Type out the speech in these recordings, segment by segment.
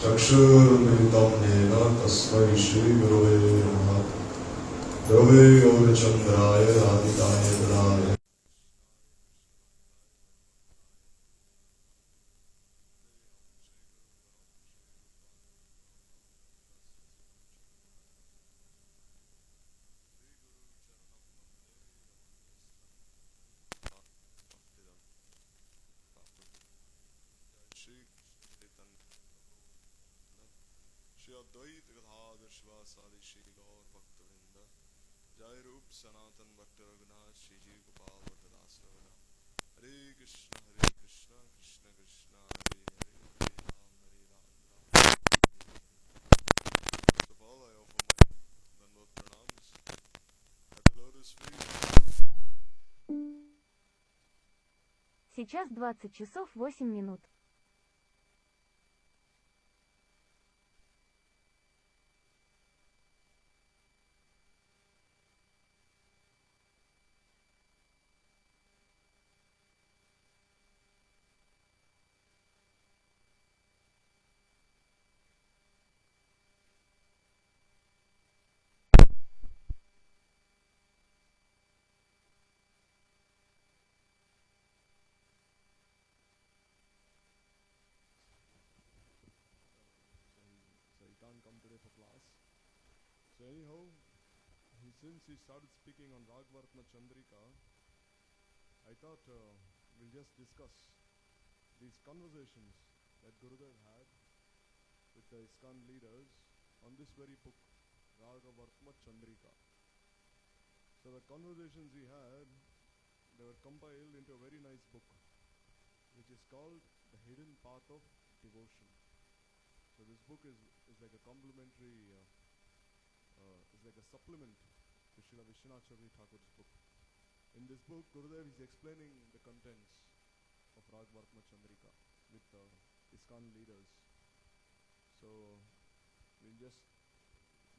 चक्षुरुन्मिलितं येन तस्मै श्रीगुरवे नमः। Dhruve गौरचन्द्राय राधिकाय तदाय Advait Gadadhar Shivasadi Shri Gaur Bhaktivedanta Jai Rup Sanatan Bhakti Raghunath Shri Ji Gopal Vardadas Ravana Hare Krishna Krishna Krishna Hare Hare Hare Ram Ram First of all, I offer my Dandot Pranams at the lotus feet. Сейчас 20 часов 8 минут. Come today for class. So anyhow, since he started speaking on Ragvartma Chandrika, I thought we'll just discuss these conversations that Gurudev had with the ISKCON leaders on this very book, Ragvartma Chandrika. So the conversations he had, they were compiled into a very nice book, which is called The Hidden Path of Devotion. So this book is like a complementary, is like a supplement to Srila Vishwanath Chakravarti Thakur's book. In this book, Gurudev is explaining the contents of Ragvartma Chandrika with ISKCON leaders. So we'll just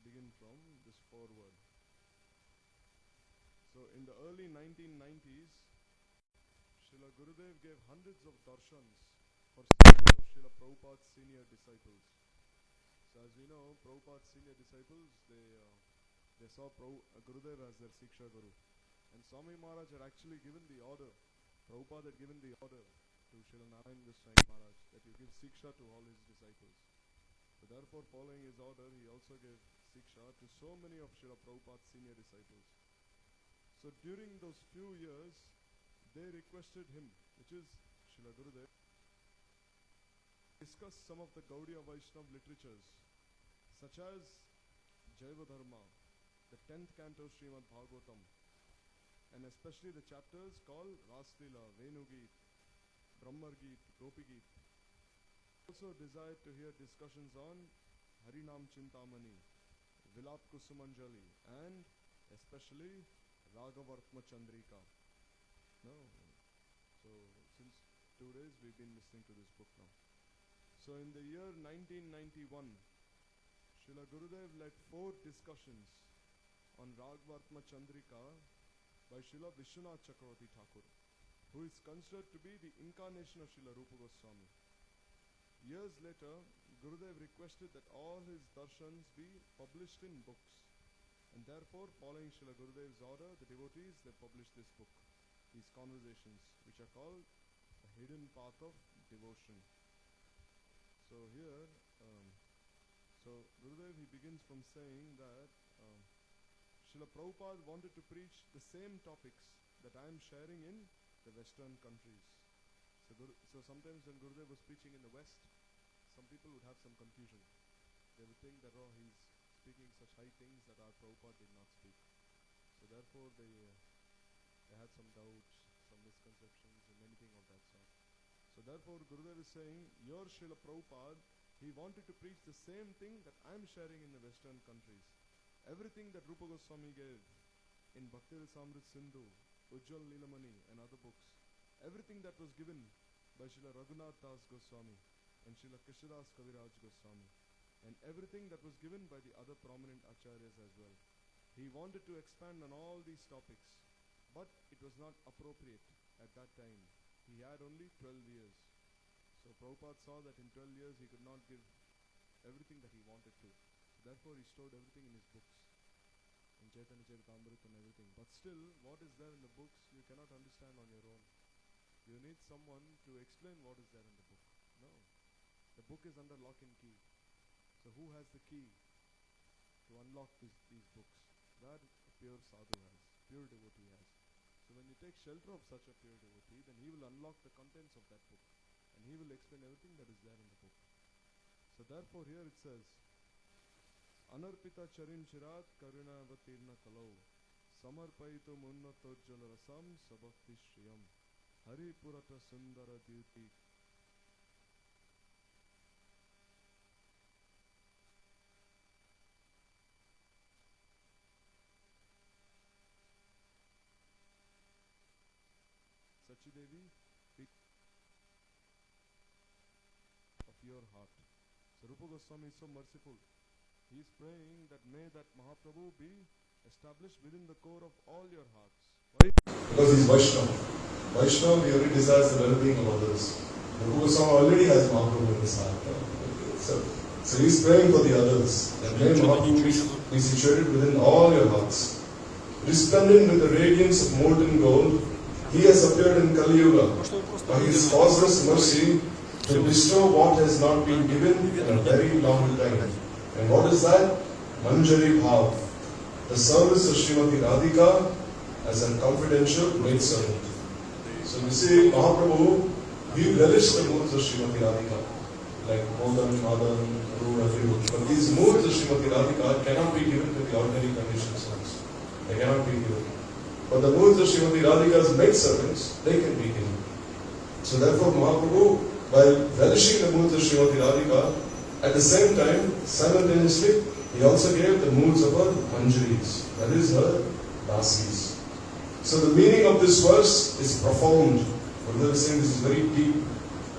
begin from this foreword. So in the early 1990s, Srila Gurudev gave hundreds of darshans for several of Srila Prabhupada's senior disciples. So as we know, Prabhupada's senior disciples, they saw Gurudev as their Siksha Guru. And Swami Maharaj had actually given the order, Prabhupada had given the order to Srila Narayan Goswami Maharaj that you give Siksha to all his disciples. So therefore, following his order, he also gave Siksha to so many of Srila Prabhupada's senior disciples. So during those few years, they requested him, which is Srila Gurudev, discuss some of the Gaudiya Vaishnava literatures, such as Jaiva Dharma, the 10th canto Srimad Bhagavatam, and especially the chapters called Raslila, Venugeet, Brahmargeet, Gopigeet. Also desired to hear discussions on Harinam Chintamani, Vilap Kusumanjali, and especially Ragvartma Chandrika. No. So since 2 days we've been listening to this book now. So in the year 1991, Srila Gurudev led 4 discussions on Ragvartma Chandrika by Srila Vishwanath Chakravarti Thakur, who is considered to be the incarnation of Srila Rupa Goswami. Years later, Gurudev requested that all his darshans be published in books. And therefore, following Srila Gurudev's order, the devotees, they published this book, these conversations, which are called The Hidden Path of Devotion. So here, Gurudev, he begins from saying that Srila Prabhupada wanted to preach the same topics that I am sharing in the Western countries. So sometimes when Gurudev was preaching in the West, some people would have some confusion. They would think that, he's speaking such high things that our Prabhupada did not speak. So therefore they had some doubts, some misconceptions and anything of that sort. So therefore Gurudev is saying, your Srila Prabhupada, he wanted to preach the same thing that I am sharing in the Western countries. Everything that Rupa Goswami gave in Bhakti Rasamrit Sindhu, Ujjwal Leelamani and other books, everything that was given by Srila Raghunath Das Goswami and Srila Krishnadas Kaviraj Goswami, and everything that was given by the other prominent acharyas as well. He wanted to expand on all these topics, but it was not appropriate at that time. He had only 12 years. So Prabhupada saw that in 12 years he could not give everything that he wanted to. Therefore he stored everything in his books, in Chaitanya Charitamrita and everything. But still, what is there in the books you cannot understand on your own. You need someone to explain what is there in the book. No. The book is under lock and key. So who has the key to unlock these books? That a pure sadhu has, pure devotee has. So when you take shelter of such a pure devotee, then he will unlock the contents of that book. And he will explain everything that is there in the book. So therefore here it says, Anarpita charin chirat karuna avatirna kalau samarpaito munnatojjala rasam sabhakti shriyam hari purata sundara dyuti. Sachidevi, of your heart. So Rupa Goswami is so merciful. He is praying that may that Mahaprabhu be established within the core of all your hearts. Why? Because he is Vaishnava. Vaishnava, he only desires the well-being of others. Rupa Goswami already has Mahaprabhu in his heart. So he is praying for the others. That may Mahaprabhu be situated within all your hearts. Resplendent with the radiance of molten gold, he has appeared in Kali Yuga by his causeless mercy to bestow what has not been given in a very long time. And what is that? Manjari Bhav, the service of Srimati Radhika as a confidential maidservant. So we see Mahaprabhu, he relished the moods of Srimati Radhika, like Modan, Madan, Ru, everyone. But these moods of Srimati Radhika cannot be given to the ordinary conditioned souls. They cannot be given. But the moods of Srimati Radhika's maidservants, they can be given. So therefore Mahaprabhu, while relishing the moods of Srimati Radhika, at the same time, simultaneously, he also gave the moods of her manjaris, that is her dasis. So the meaning of this verse is profound. Gurudev is saying this is very deep.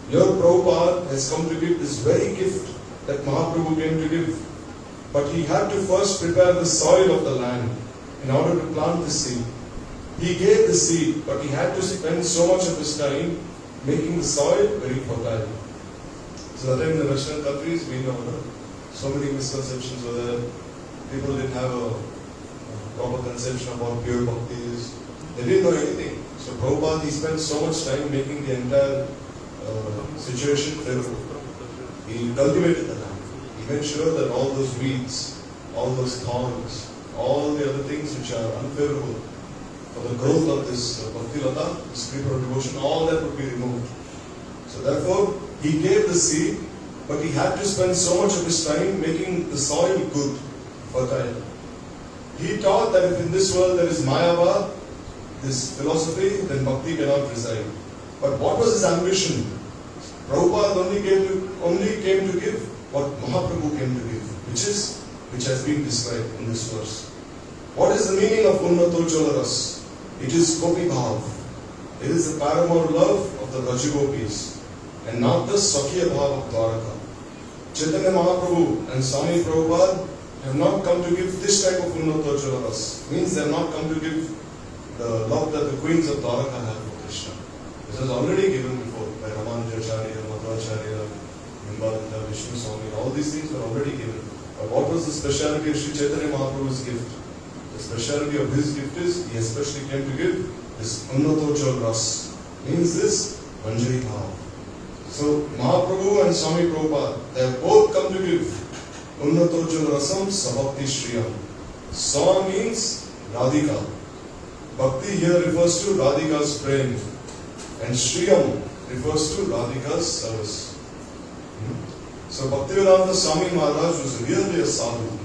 Your Prabhupada has come to give this very gift that Mahaprabhu came to give. But he had to first prepare the soil of the land in order to plant the seed. He gave the seed, but he had to spend so much of his time making the soil very fertile. So that time in the Western countries, we know so many misconceptions were there. People didn't have a proper conception about pure bhakti is. They didn't know anything. So Prabhupada, he spent so much time making the entire situation favorable. He cultivated the land. He made sure that all those weeds, all those thorns, all the other things which are unfavorable for the growth of this Bhakti-lata, this creeper of devotion, all that would be removed. So therefore, he gave the seed, but he had to spend so much of his time making the soil good, fertile. He taught that if in this world there is Mayavad, this philosophy, then Bhakti cannot reside. But what was his ambition? Prabhupada only came to give what Mahaprabhu came to give, which has been described in this verse. What is the meaning of Unnatochala Ras? It is Gopi Bhav. It is the paramount love of the Rajagopis, and not the Sakya Bhav of Dwaraka. Chaitanya Mahaprabhu and Swami Prabhupada have not come to give this type of Unnatochala Ras. Means they have not come to give the love that the queens of Dwaraka have for Krishna. This was already given before by Ramanujacharya, Madhvacharya, Nimbaranda, Vishnu Swami. All these things were already given. But what was the speciality of Sri Chaitanya Mahaprabhu's gift? The speciality of his gift is, he especially came to give this Unnatochala Ras. Means this Manjari Bhav. So Mahaprabhu and Swami Prabhupada, they have both come to give Unnatochala Rasam Sabhakti Shriyam. Sa means Radhika. Bhakti here refers to Radhika's praying, and Shriyam refers to Radhika's service. So Bhaktivedanta Swami Maharaj was really a sadhu.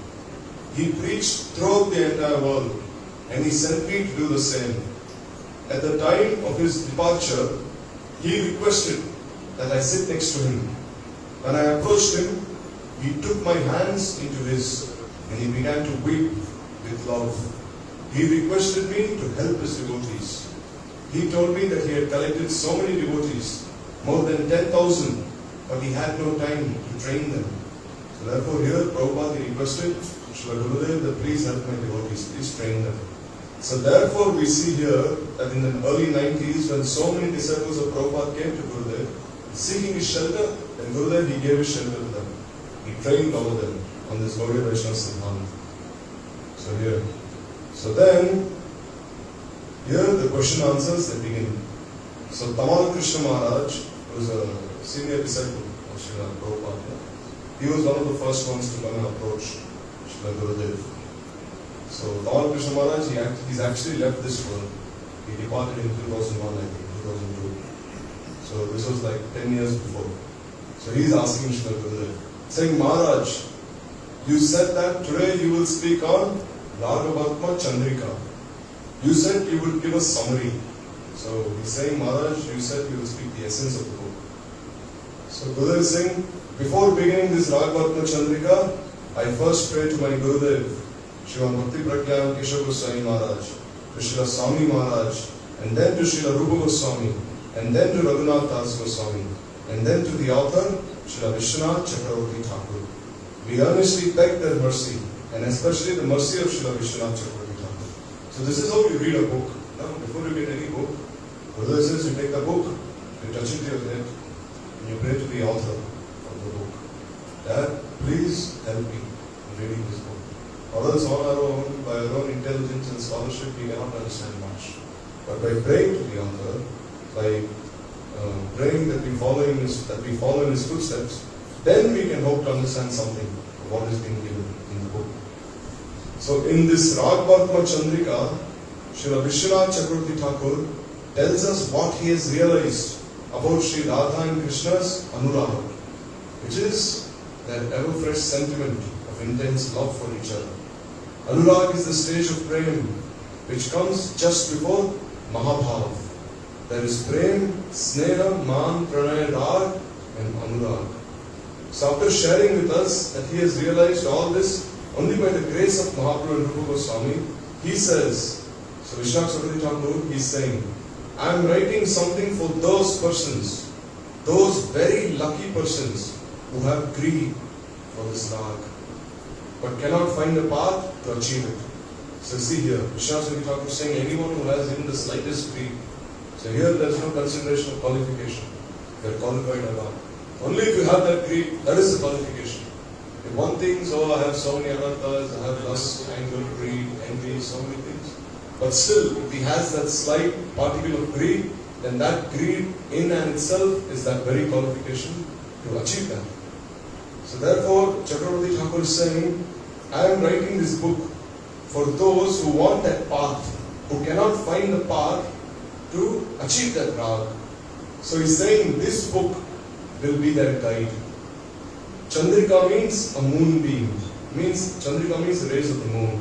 He preached throughout the entire world, and he sent me to do the same. At the time of his departure, he requested that I sit next to him. When I approached him, he took my hands into his, and he began to weep with love. He requested me to help his devotees. He told me that he had collected so many devotees, more than 10,000, but he had no time to train them. So therefore here, Prabhupada requested Srila Gurudev, that please help my devotees, please train them. So therefore we see here that in the early 90s, when so many disciples of Prabhupada came to Gurudev, seeking his shelter, then Gurudev, he gave his shelter to them. He trained all of them on this Gaudiya Vaishnava Siddhanta. So here. So then, here the question answers they begin. So Tamal Krishna Maharaj was a senior disciple of Srila Prabhupada. He was one of the first ones to come and approach Srila Gurudev. So Tamal Krishna Maharaj, he's actually left this world. He departed in 2001, I think, 2002. So this was like 10 years before. So he's asking Srila Gurudev, saying, Maharaj, you said that today you will speak on Raghavatma Chandrika. You said you would give a summary. So he's saying, Maharaj, you said you will speak the essence of the book. So Gurudev is saying, before beginning this Raghavatma Chandrika, I first pray to my Gurudev, Srimad Bhakti Pragyam Keshav Goswami Maharaj, to Srila Swami Maharaj, and then to Srila Rupa Goswami, and then to Raghunath Das Goswami, and then to the author, Srila Vishwanath Chakravarti Thakur. We earnestly beg their mercy, and especially the mercy of Srila Vishwanath Chakravarti Thakur. So this is how you read a book. Now, before you get any book, Gurudev says you take the book, you touch it to your head, and you pray to the author of the book. Dad, please help me in reading this book. Or else on our own, by our own intelligence and scholarship, we cannot understand much. But by praying to the author, by praying that we follow in his footsteps, then we can hope to understand something of what is being given in the book. So in this Raghavatma Chandrika, Srila Vishwanath Chakravarti Thakur tells us what he has realized about Sri Radha and Krishna's Anurag, which is their ever-fresh sentiment of intense love for each other. Anurag is the stage of prem, which comes just before Mahabhav. There is prem, sneha, man, pranay, rag, and anurag. So after sharing with us that he has realized all this only by the grace of Mahaprabhu and Rupa Goswami, he says, so Vishwanath Chakravarti Thakur, he is saying, I am writing something for those persons, those very lucky persons who have greed for this rag, but cannot find a path to achieve it. So see here, Vishwanath Chakravarti Thakur is saying anyone who has even the slightest greed. So here there is no consideration of qualification. You are qualified or not. Only if you have that greed, that is the qualification. If one thinks, oh, I have so many anarthas, I have lust, anger, greed, envy, so many things. But still, if he has that slight particle of greed, then that greed in and itself is that very qualification to achieve that. So therefore, Chakravarti Thakur is saying, I am writing this book for those who want that path, who cannot find the path to achieve that rag. So he's saying this book will be their guide. Chandrika means a moonbeam. Chandrika means the rays of the moon.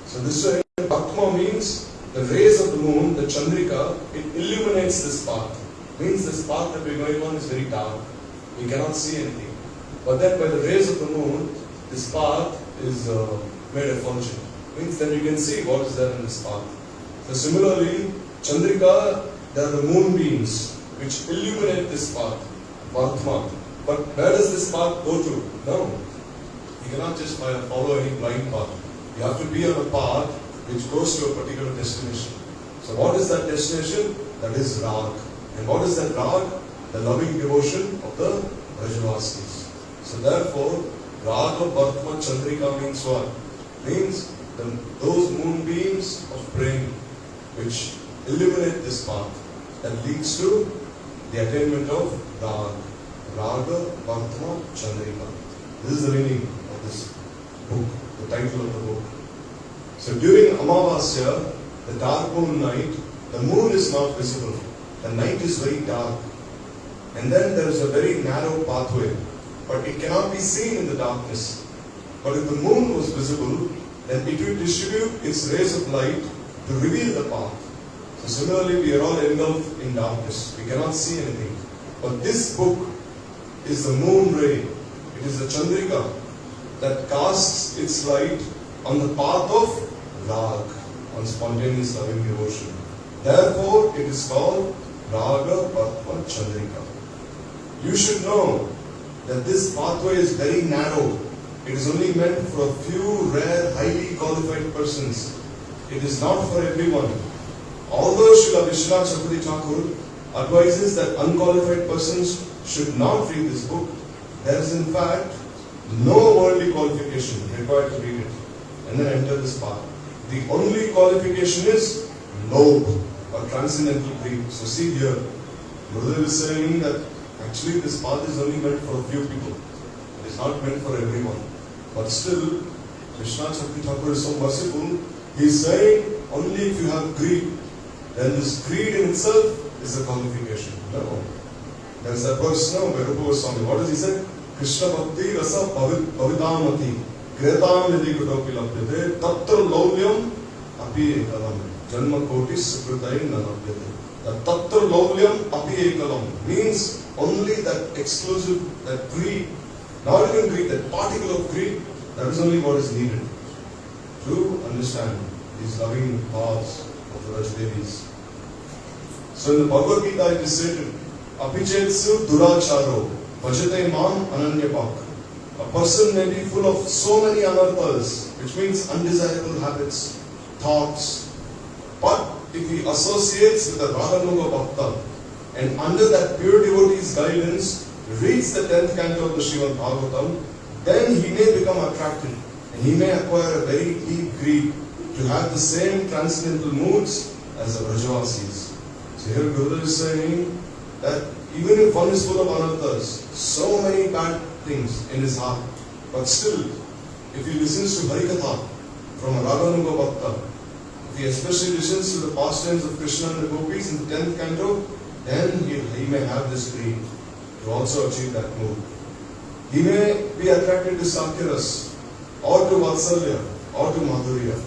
So this way, Bhaktma means the rays of the moon, the Chandrika, it illuminates this path. Means this path that we're going on is very dark. We cannot see anything. But then by the rays of the moon, this path is made effulgent. Means that you can see what is there in this path. So similarly, Chandrika, there are the moonbeams which illuminate this path, Bhaktma. But where does this path go to? No. You cannot just follow any blind path. You have to be on a path which goes to a particular destination. So what is that destination? That is rag. And what is that rag? The loving devotion of the Brajavasis. So therefore, Raga Bhaktma Chandrika means what? Means those moonbeams of praying which illuminate this path that leads to the attainment of rag. Raga Bhaktma Chandrika. This is the meaning of this book, the title of the book. So during Amavasya, the dark moon night, the moon is not visible. The night is very dark. And then there is a very narrow pathway, but it cannot be seen in the darkness. But if the moon was visible, then it will distribute its rays of light to reveal the path. So similarly, we are all engulfed in darkness. We cannot see anything. But this book is the moon ray. It is the Chandrika that casts its light on the path of rag, on spontaneous loving devotion. Therefore, it is called Raga Bhaktma Chandrika. You should know that this pathway is very narrow it is only meant for a few rare, highly qualified persons. It is not for everyone. Although Srila Vishwanath Chakravarti Thakur advises that unqualified persons should not read this book, there is in fact no worldly qualification required to read it and then enter this path. The only qualification is lobh or transcendental greed. So see here, Gurudev is saying that actually this path is only meant for a few people. It is not meant for everyone. But still, Vishwanath Chakravarti Thakur is so merciful. He is saying only if you have greed, then this greed in itself is a qualification. No. There is a verse now by Rupa Goswami. What does he say? Krishna Bhakti Rasa Pavitamati Kretam Yadi Kutopi Labhyate Tatra Laulyam Api Ekalam Janma Koti Sukritai Nanabhyate. The Tatra Laulyam Api Ekalam means only that exclusive, that greed, not even greed, that particle of greed, that is only what is needed to understand these loving paths of the Rajdevis. So in the Bhagavad Gita it is stated, Apichetsu Duracharo Bhajate Mam Ananyapak. A person may be full of so many anarthas, which means undesirable habits, thoughts, but if he associates with a Raganuga Bhakta and under that pure devotee's guidance reads the 10th canto of the Srimad Bhagavatam, then he may become attracted and he may acquire a very deep greed to have the same transcendental moods as the Vrajavasis. So here Gurudev is saying that even if one is full of anarthas, so many bad things in his heart, but still, if he listens to Harikatha from a Raganuga Bhakta, if he especially listens to the pastimes of Krishna and the Gopis in the 10th canto, then he may have this greed to also achieve that mood. He may be attracted to Sakyaras, or to Vatsalya, or to Madhurya,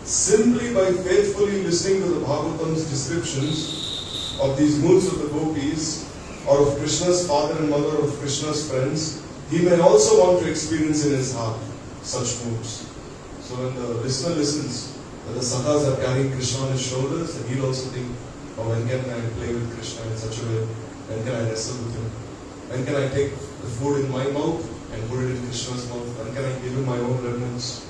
simply by faithfully listening to the Bhagavatam's descriptions of these moods of the Gopis, or of Krishna's father and mother, or of Krishna's friends. He may also want to experience in his heart such moods. So when the listener listens, that the Sakhas are carrying Krishna on his shoulders, then he'll also think, oh, when can I play with Krishna in such a way? When can I wrestle with him? When can I take the food in my mouth and put it in Krishna's mouth? When can I give him my own remnants?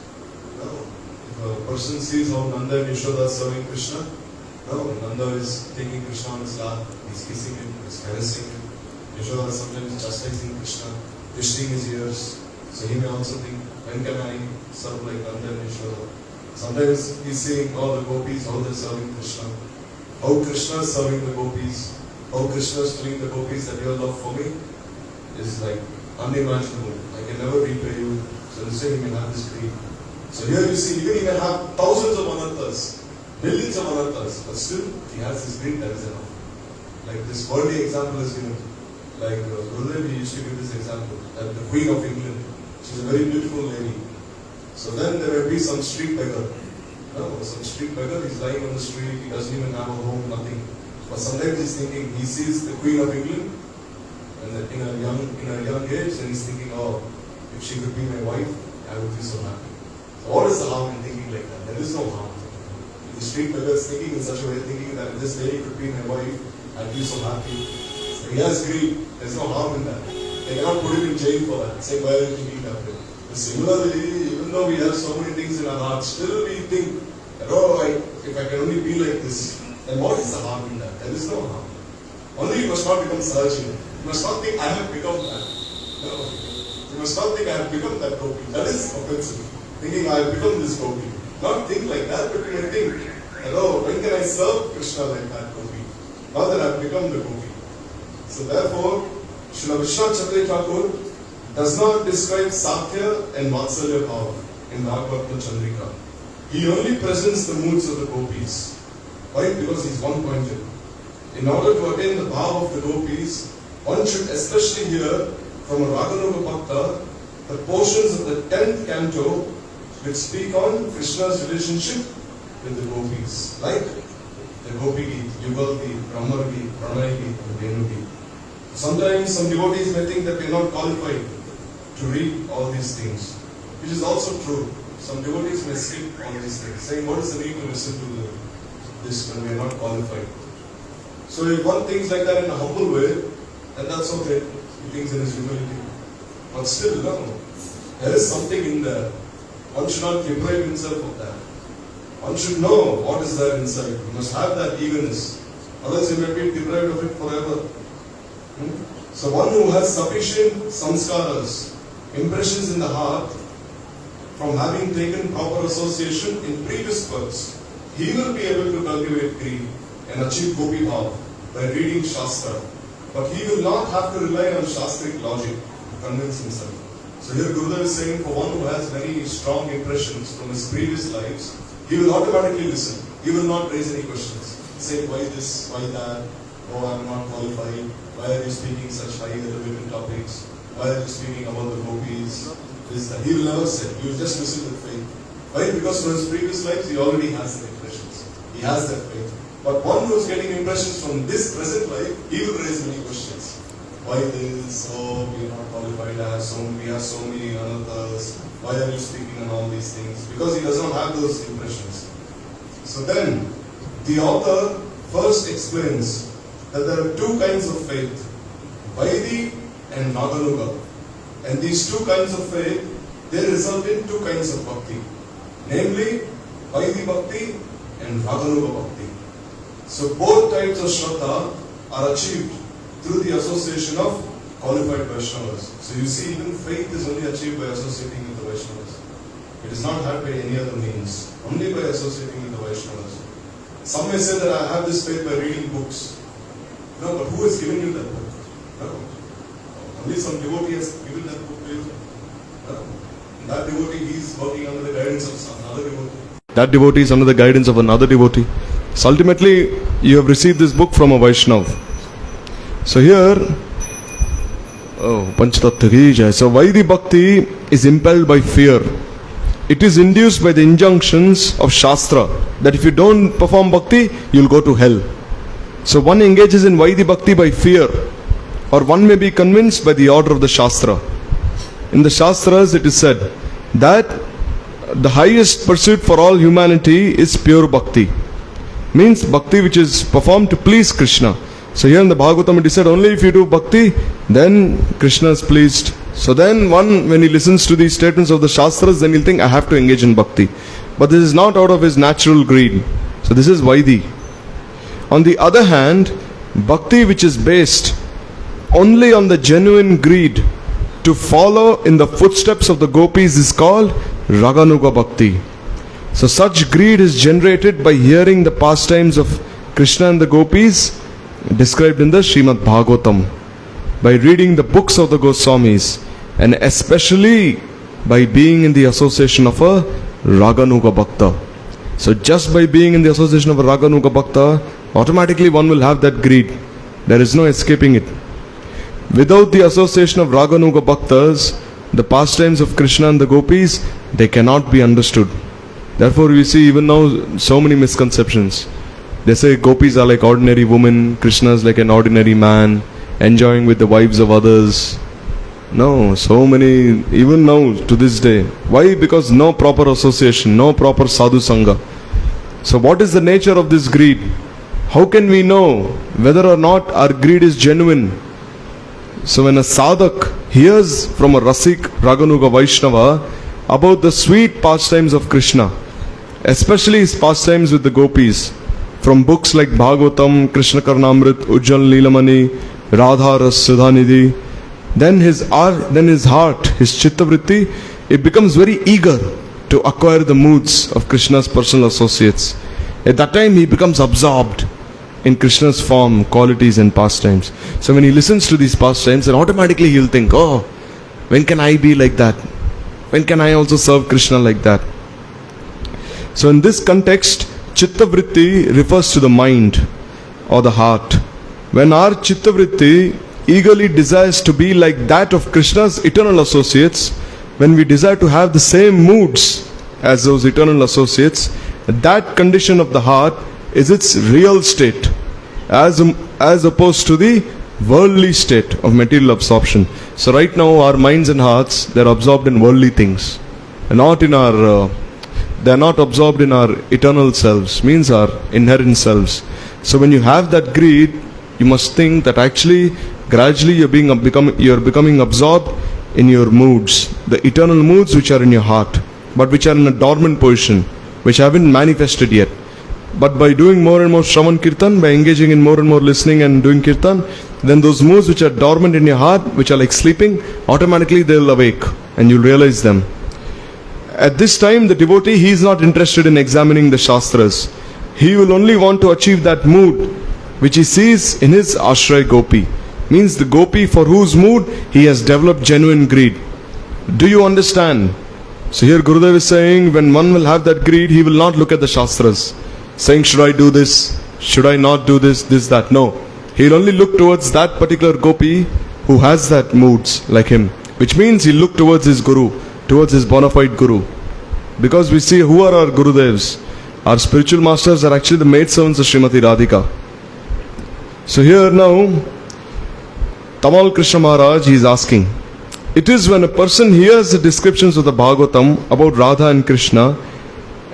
No. If a person sees how Nanda and Yashoda are serving Krishna, no, Nanda is taking Krishna on his lap, he's kissing him, he's caressing him. Yashoda is sometimes chastising Krishna, twisting his ears. So he may also think, when can I serve like Nanda and Yashoda? Sometimes he's seeing all the gopis, how they're serving Krishna, how Krishna is serving the gopis, how Krishna is telling the gopis that your love for me is like unimaginable. I can never repay you. So instead he may have this greed. So here you see, even he may have thousands of anarthas, millions of anarthas, but still he has this greed, that is enough. Like this worldly example is given. Like Gurudev used to give this example, that the Queen of England, she's a very beautiful lady. So then there may be some street beggar. No, some street beggar, he's lying on the street, he doesn't even have a home, nothing. But sometimes he's thinking, he sees the Queen of England, and that in a young age, and he's thinking, oh, if she could be my wife, I would be so happy. So what is the harm in thinking like that? There is no harm. If the street beggar is thinking in such a way, thinking that if this lady could be my wife, I'd be so happy. So he has greed. There's no harm in that. They cannot put him in jail for that. Say, why are you thinking that way? But similarly, even though we have so many things in our hearts, still we think that, oh, if I can only be like this, then what is the harm in that? There is no harm. Only you must not become Sarajini. You must not think I have become that. No. You must not think I have become that gopi. That is offensive. Thinking I have become this gopi. Not think like that, but you may think that, oh, when can I serve Krishna like that gopi? Now that I have become the gopi. So therefore, Srila Vishwanath Chakravarti Thakur does not describe Sakya and Vatsalya power in Bhagavatam Chandrika. He only presents the moods of the gopis. Why? Because he is one-pointed. In order to attain the bhav of the gopis, one should especially hear from a Raganuga Bhakta the portions of the 10th canto which speak on Krishna's relationship with the gopis, like the Gopi Geet, Yugal Geet, Brahmar Geet, Pranay Geet, and Venu Geet. Sometimes some devotees may think that we are not qualified to read all these things, which is also true. Some devotees may skip all these things, saying, what is the need to listen to this when we are not qualified? So if one thinks like that in a humble way, then that's okay. He thinks in his humility. But still, no. There is something in there. One should not deprive himself of that. One should know what is there inside. You must have that eagerness. Otherwise you may be deprived of it forever. So one who has sufficient samskaras, impressions in the heart, from having taken proper association in previous births, he will be able to cultivate greed and achieve gopi bhav by reading Shastra. But he will not have to rely on Shastric logic to convince himself. So here Gurudev is saying, for one who has very strong impressions from his previous lives, he will automatically listen. He will not raise any questions. Say, why this, why that? Oh, I am not qualified. Why are you speaking such high elevated topics? Why are you speaking about the gopis? This, that. He will never say. He will just listen with faith. Why? Because from his previous lives, he already has the impressions. He has that faith. But one who is getting impressions from this present life, he will raise many questions. Why this? Oh, we are not qualified. We have so many anarthas. Why are you speaking on all these things? Because he does not have those impressions. So then, the author first explains that there are two kinds of faith, Vaidhi and Naganuga. And these two kinds of faith, they result in two kinds of bhakti. Namely, Vaidhi bhakti and Raganuga bhakti. So both types of Shraddha are achieved through the association of qualified Vaishnavas. So you see, even faith is only achieved by associating with the Vaishnavas. It is not had by any other means, only by associating with the Vaishnavas. Some may say that I have this faith by reading books. No, but who has given you that book? No. Only some devotee has given that book to you. No. That devotee, he is working under the guidance of another devotee. That devotee is under the guidance of another devotee. So ultimately, you have received this book from a Vaishnava. So here, Panchatattva ki jai. So Vaidhi Bhakti is impelled by fear. It is induced by the injunctions of Shastra that if you don't perform Bhakti, you'll go to hell. So one engages in Vaidhi Bhakti by fear, or one may be convinced by the order of the Shastra. In the Shastras it is said that the highest pursuit for all humanity is pure Bhakti. Means Bhakti which is performed to please Krishna. So here in the Bhagavatam it is said only if you do Bhakti, then Krishna is pleased. So then one, when he listens to these statements of the Shastras, then he'll think, I have to engage in Bhakti. But this is not out of his natural greed. So this is Vaidhi. On the other hand, Bhakti which is based only on the genuine greed to follow in the footsteps of the gopis is called Raganuga Bhakti. So such greed is generated by hearing the pastimes of Krishna and the gopis described in the Srimad Bhagavatam, by reading the books of the Goswamis, and especially by being in the association of a Raganuga Bhakta. So just by being in the association of a Raganuga Bhakta, automatically one will have that greed. There is no escaping it. Without the association of Raganuga Bhaktas, the pastimes of Krishna and the gopis, they cannot be understood. Therefore we see even now so many misconceptions. They say gopis are like ordinary women, Krishna is like an ordinary man, enjoying with the wives of others. No, so many, even now to this day. Why? Because no proper association, no proper sadhu sangha. So what is the nature of this greed? How can we know whether or not our greed is genuine? So when a sadhak hears from a Rasik Raganuga Vaishnava about the sweet pastimes of Krishna, especially his pastimes with the gopis, from books like Bhagavatam, Krishna Karnamrit, Ujjal Leelamani, Radha Ras Sudhanidhi, then his heart, his chittavritti, it becomes very eager to acquire the moods of Krishna's personal associates. At that time he becomes absorbed in Krishna's form, qualities and pastimes. So when he listens to these pastimes, then automatically he'll think, oh, when can I be like that? When can I also serve Krishna like that? So in this context, Chittavritti refers to the mind or the heart. When our Chittavritti eagerly desires to be like that of Krishna's eternal associates, when we desire to have the same moods as those eternal associates, that condition of the heart is its real state, as opposed to the worldly state of material absorption. So right now our minds and hearts, they are absorbed in worldly things, and not in our they are not absorbed in our eternal selves, means our inherent selves. So when you have that greed, you must think that actually gradually you are becoming absorbed in your moods, the eternal moods which are in your heart, but which are in a dormant position, which haven't manifested yet. But by doing more and more Shravan Kirtan, by engaging in more and more listening and doing Kirtan, then those moods which are dormant in your heart, which are like sleeping, automatically they'll awake and you'll realize them. At this time, the devotee, he is not interested in examining the Shastras. He will only want to achieve that mood which he sees in his Ashray Gopi. Means the Gopi for whose mood he has developed genuine greed. Do you understand? So here Gurudev is saying, when one will have that greed, he will not look at the Shastras, saying, should I do this? Should I not do this? This, that. No. He'll only look towards that particular Gopi who has that moods like him. Which means he'll look towards his Guru, towards his bona fide Guru. Because we see who are our Gurudevs. Our spiritual masters are actually the maidservants of Srimati Radhika. So here now, Tamal Krishna Maharaj, he is asking, it is when a person hears the descriptions of the Bhagavatam about Radha and Krishna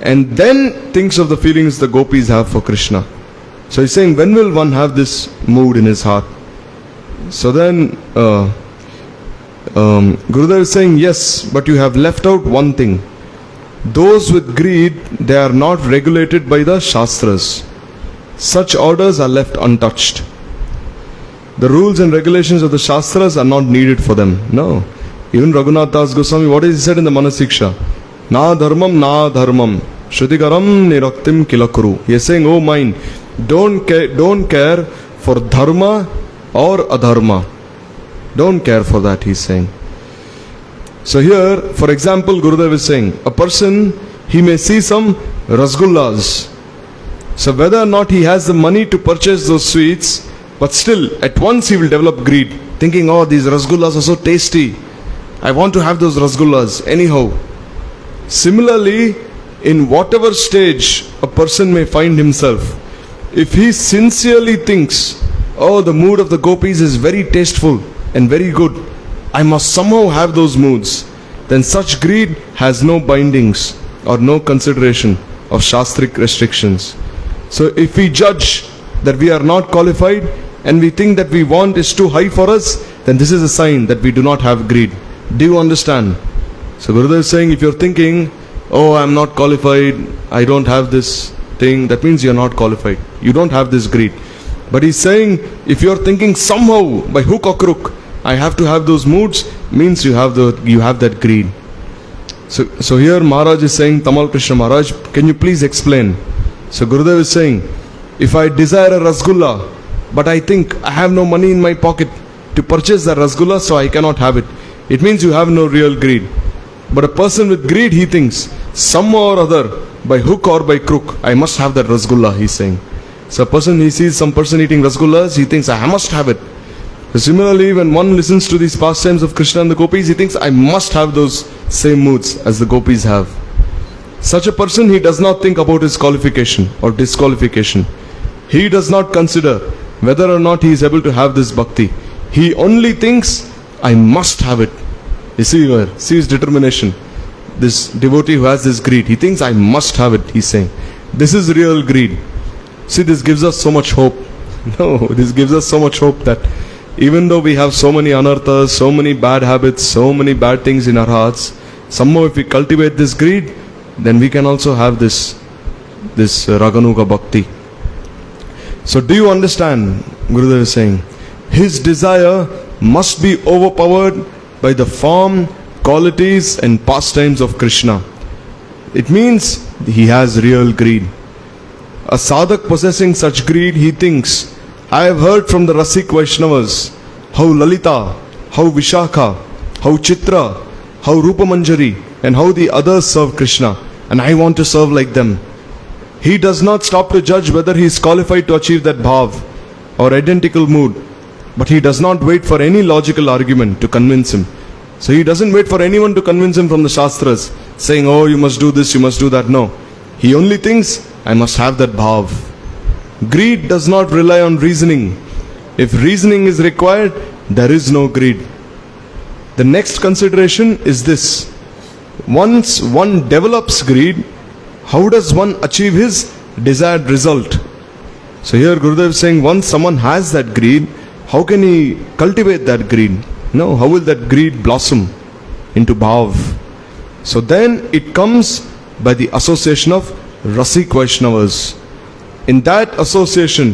and then thinks of the feelings the gopis have for Krishna. So he's saying, when will one have this mood in his heart? So then Gurudev is saying, yes, but you have left out one thing. Those with greed, they are not regulated by the Shastras. Such orders are left untouched. The rules and regulations of the Shastras are not needed for them. No. Even Raghunath Das Goswami, what is he said in the Manasiksha? Na dharmam, na dharmam, shrutikaram niraktim kilakuru. He is saying, oh mind, don't care for dharma or adharma. Don't care for that, he is saying. So here, for example, Gurudev is saying, a person, he may see some rasgullas. So whether or not he has the money to purchase those sweets, but still, at once he will develop greed, thinking, oh, these rasgullas are so tasty. I want to have those rasgullas anyhow. Similarly, in whatever stage a person may find himself, if he sincerely thinks, oh, the mood of the gopis is very tasteful and very good, I must somehow have those moods, then such greed has no bindings or no consideration of Shastric restrictions. So if we judge that we are not qualified and we think that we want is too high for us, then this is a sign that we do not have greed. Do you understand? So Gurudev is saying, if you're thinking, oh, I'm not qualified, I don't have this thing, that means you're not qualified. You don't have this greed. But he's saying, if you're thinking somehow, by hook or crook, I have to have those moods, means you have that greed. So here Maharaj is saying, Tamal Krishna Maharaj, can you please explain? So Gurudev is saying, if I desire a rasgulla, but I think I have no money in my pocket to purchase the rasgulla, so I cannot have it. It means you have no real greed. But a person with greed, he thinks, somehow or other, by hook or by crook, I must have that rasgulla, he's saying. So a person, he sees some person eating rasgullas, he thinks, I must have it. So similarly, when one listens to these pastimes of Krishna and the gopis, he thinks, I must have those same moods as the gopis have. Such a person, he does not think about his qualification or disqualification. He does not consider whether or not he is able to have this bhakti. He only thinks, I must have it. You see here, see his determination. This devotee who has this greed, he thinks, I must have it, he's saying. This is real greed. See, this gives us so much hope. No, this gives us so much hope that even though we have so many anarthas, so many bad habits, so many bad things in our hearts, somehow if we cultivate this greed, then we can also have this Raganuga Bhakti. So do you understand? Gurudev is saying, his desire must be overpowered by the form, qualities and pastimes of Krishna. It means he has real greed. A sadhak possessing such greed, he thinks, I have heard from the Rasik Vaishnavas how Lalita, how Vishakha, how Chitra, how Rupamanjari and how the others serve Krishna, and I want to serve like them. He does not stop to judge whether he is qualified to achieve that bhav or identical mood, but he does not wait for any logical argument to convince him. So he doesn't wait for anyone to convince him from the Shastras, saying, oh, you must do this, you must do that. No. He only thinks, I must have that bhav. Greed does not rely on reasoning. If reasoning is required, there is no greed. The next consideration is this. Once one develops greed, how does one achieve his desired result? So here Gurudev is saying, once someone has that greed, how can he cultivate that greed? No, how will that greed blossom into bhav? So then it comes by the association of Rasik Vaishnavas. In that association,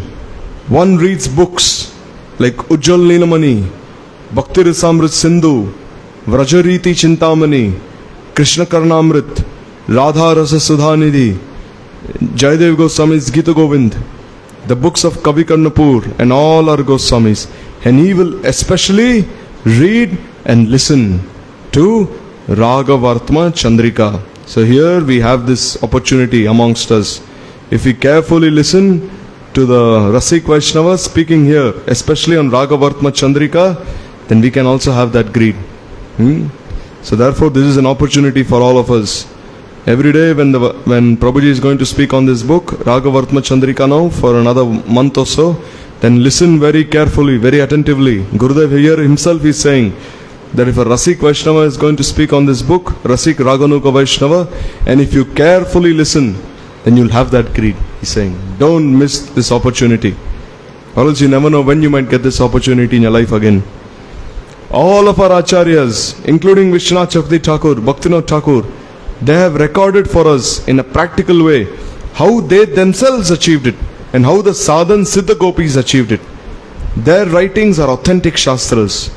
one reads books like Ujjwal Neelamani, Bhakti Rasamrit Sindhu, Vrajariti Chintamani, Krishna Karnamrit, Radha Rasa Sudhanidhi, Jayadev Goswami's Gita Govind, the books of Kavi Karnapur and all our Goswamis. And he will especially read and listen to Ragavartma Chandrika. So here we have this opportunity amongst us. If we carefully listen to the Rasik Vaishnava speaking here, especially on Ragavartma Chandrika, then we can also have that greed. So therefore this is an opportunity for all of us. Every day when Prabhuji is going to speak on this book, Ragavartma Chandrika now, for another month or so, then listen very carefully, very attentively. Gurudev here himself is saying that if a Rasik Vaishnava is going to speak on this book, Rasik Raganuga Vaishnava, and if you carefully listen, then you'll have that greed. He's saying, don't miss this opportunity. Or else you never know when you might get this opportunity in your life again. All of our acharyas, including Vishwanath Chakravarti Thakur, Bhaktivinoda Thakur, they have recorded for us in a practical way how they themselves achieved it and how the Sadhan Siddha Gopis achieved it. Their writings are authentic Shastras.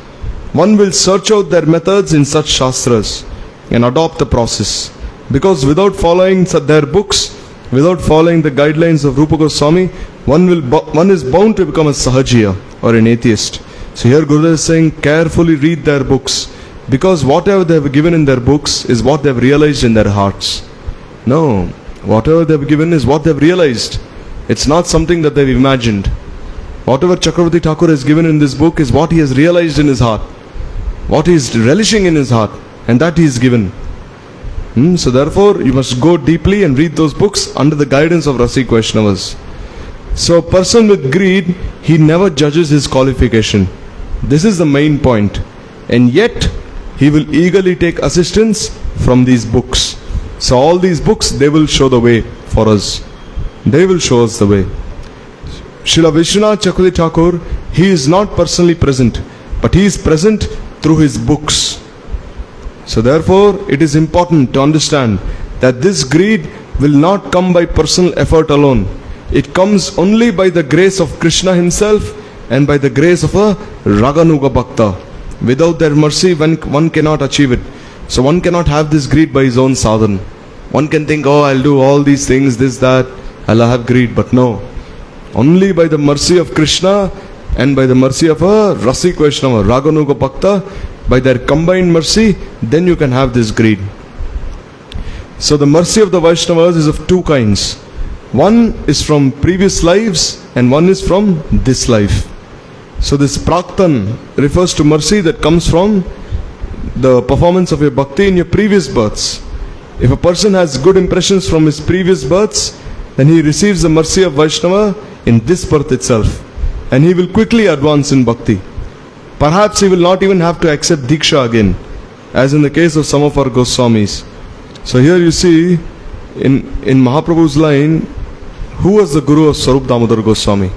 One will search out their methods in such Shastras and adopt the process. Because without following their books, without following the guidelines of Rupa Goswami, one is bound to become a Sahajiya or an atheist. So here Gurudev is saying, carefully read their books. Because whatever they have given in their books is what they have realized in their hearts. No, whatever they have given is what they have realized. It's not something that they've imagined. Whatever Chakravarti Thakur has given in this book is what he has realized in his heart, what he is relishing in his heart, and that he is given. So therefore, you must go deeply and read those books under the guidance of Rasik Vaishnavas. So a person with greed, he never judges his qualification. This is the main point. And yet, he will eagerly take assistance from these books. So all these books, they will show the way for us. They will show us the way. Srila Vishwanath Chakravarti Thakur, he is not personally present, but he is present through his books. So therefore, it is important to understand that this greed will not come by personal effort alone. It comes only by the grace of Krishna himself and by the grace of a Raganuga Bhakta. Without their mercy, one cannot achieve it. So one cannot have this greed by his own sadhan. One can think, oh, I'll do all these things, this, that, I'll have greed. But no. Only by the mercy of Krishna and by the mercy of a Rasik Vaishnava, Raganuga Bhakta, by their combined mercy, then you can have this greed. So the mercy of the Vaishnavas is of two kinds. One is from previous lives and one is from this life. So this Praktan refers to mercy that comes from the performance of your bhakti in your previous births. If a person has good impressions from his previous births, then he receives the mercy of Vaishnava in this birth itself. And he will quickly advance in bhakti. Perhaps he will not even have to accept Diksha again, as in the case of some of our Goswamis. So here you see, in Mahaprabhu's line, who was the Guru of Swarup Damodar Goswami?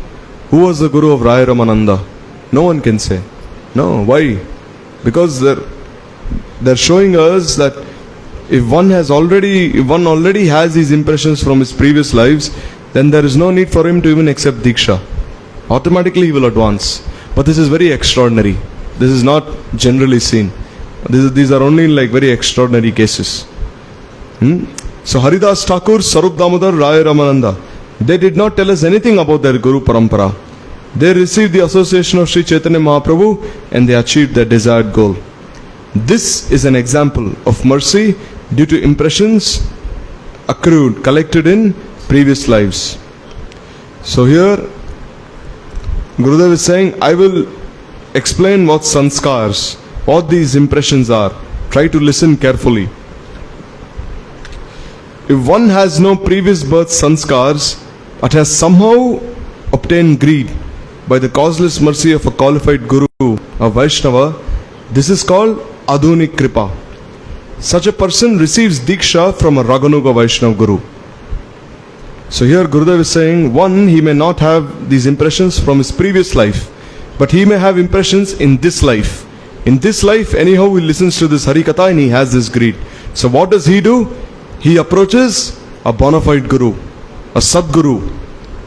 Who was the Guru of Raya Ramananda? No one can say. No, why? Because they're showing us that if one already has these impressions from his previous lives, then there is no need for him to even accept Diksha. Automatically he will advance. But this is very extraordinary. This is not generally seen. These are only like very extraordinary cases. So Haridas Thakur, Swarup Damodar, Raya Ramananda, they did not tell us anything about their Guru Parampara. They received the association of Sri Chaitanya Mahaprabhu and they achieved their desired goal. This is an example of mercy due to impressions accrued, collected in previous lives. So here Gurudev is saying, I will explain what sanskars, what these impressions are. Try to listen carefully. If one has no previous birth sanskars, but has somehow obtained greed by the causeless mercy of a qualified Guru, a Vaishnava, this is called Adhunik Kripa. Such a person receives Diksha from a Raganuga Vaishnava Guru. So here Gurudev is saying, one, he may not have these impressions from his previous life, but he may have impressions in this life. In this life, anyhow, he listens to this Harikatha and he has this greed. So what does he do? He approaches a bona fide guru, a Sadguru,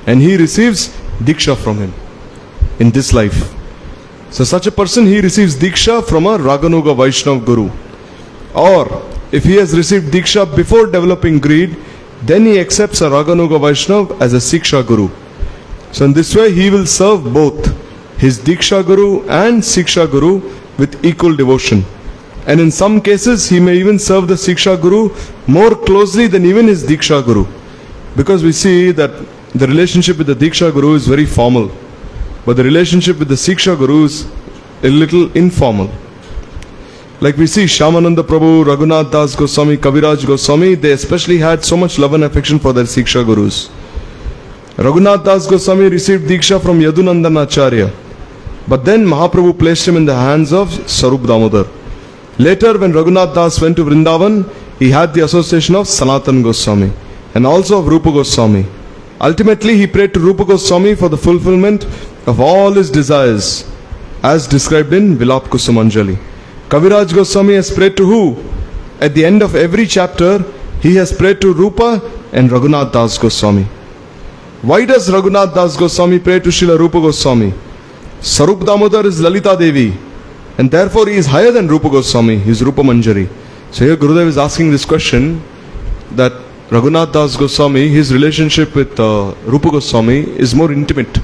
and he receives Diksha from him in this life. So such a person, he receives Diksha from a Raganuga Vaishnav Guru. Or if he has received Diksha before developing greed, then he accepts a Raganuga Vaishnav as a Siksha Guru. So in this way, he will serve both his Diksha Guru and Siksha Guru with equal devotion. And in some cases, he may even serve the Siksha Guru more closely than even his Diksha Guru. Because we see that the relationship with the Diksha Guru is very formal. But the relationship with the Siksha Guru is a little informal. Like we see Shyamananda Prabhu, Raghunath Das Goswami, Kaviraj Goswami, they especially had so much love and affection for their Siksha Gurus. Raghunath Das Goswami received Diksha from Yadunandana Acharya. But then Mahaprabhu placed him in the hands of Sarup Damodar. Later, when Raghunath Das went to Vrindavan, he had the association of Sanatan Goswami and also of Rupa Goswami. Ultimately, he prayed to Rupa Goswami for the fulfillment of all his desires, as described in Vilap Kusumanjali. Kaviraj Goswami has prayed to who? At the end of every chapter, he has prayed to Rupa and Raghunath Das Goswami. Why does Raghunath Das Goswami pray to Srila Rupa Goswami? Sarup Damodar is Lalita Devi, and therefore he is higher than Rupa Goswami, he is Rupa Manjari. So here Gurudev is asking this question, that Raghunath Das Goswami, his relationship with Rupa Goswami is more intimate,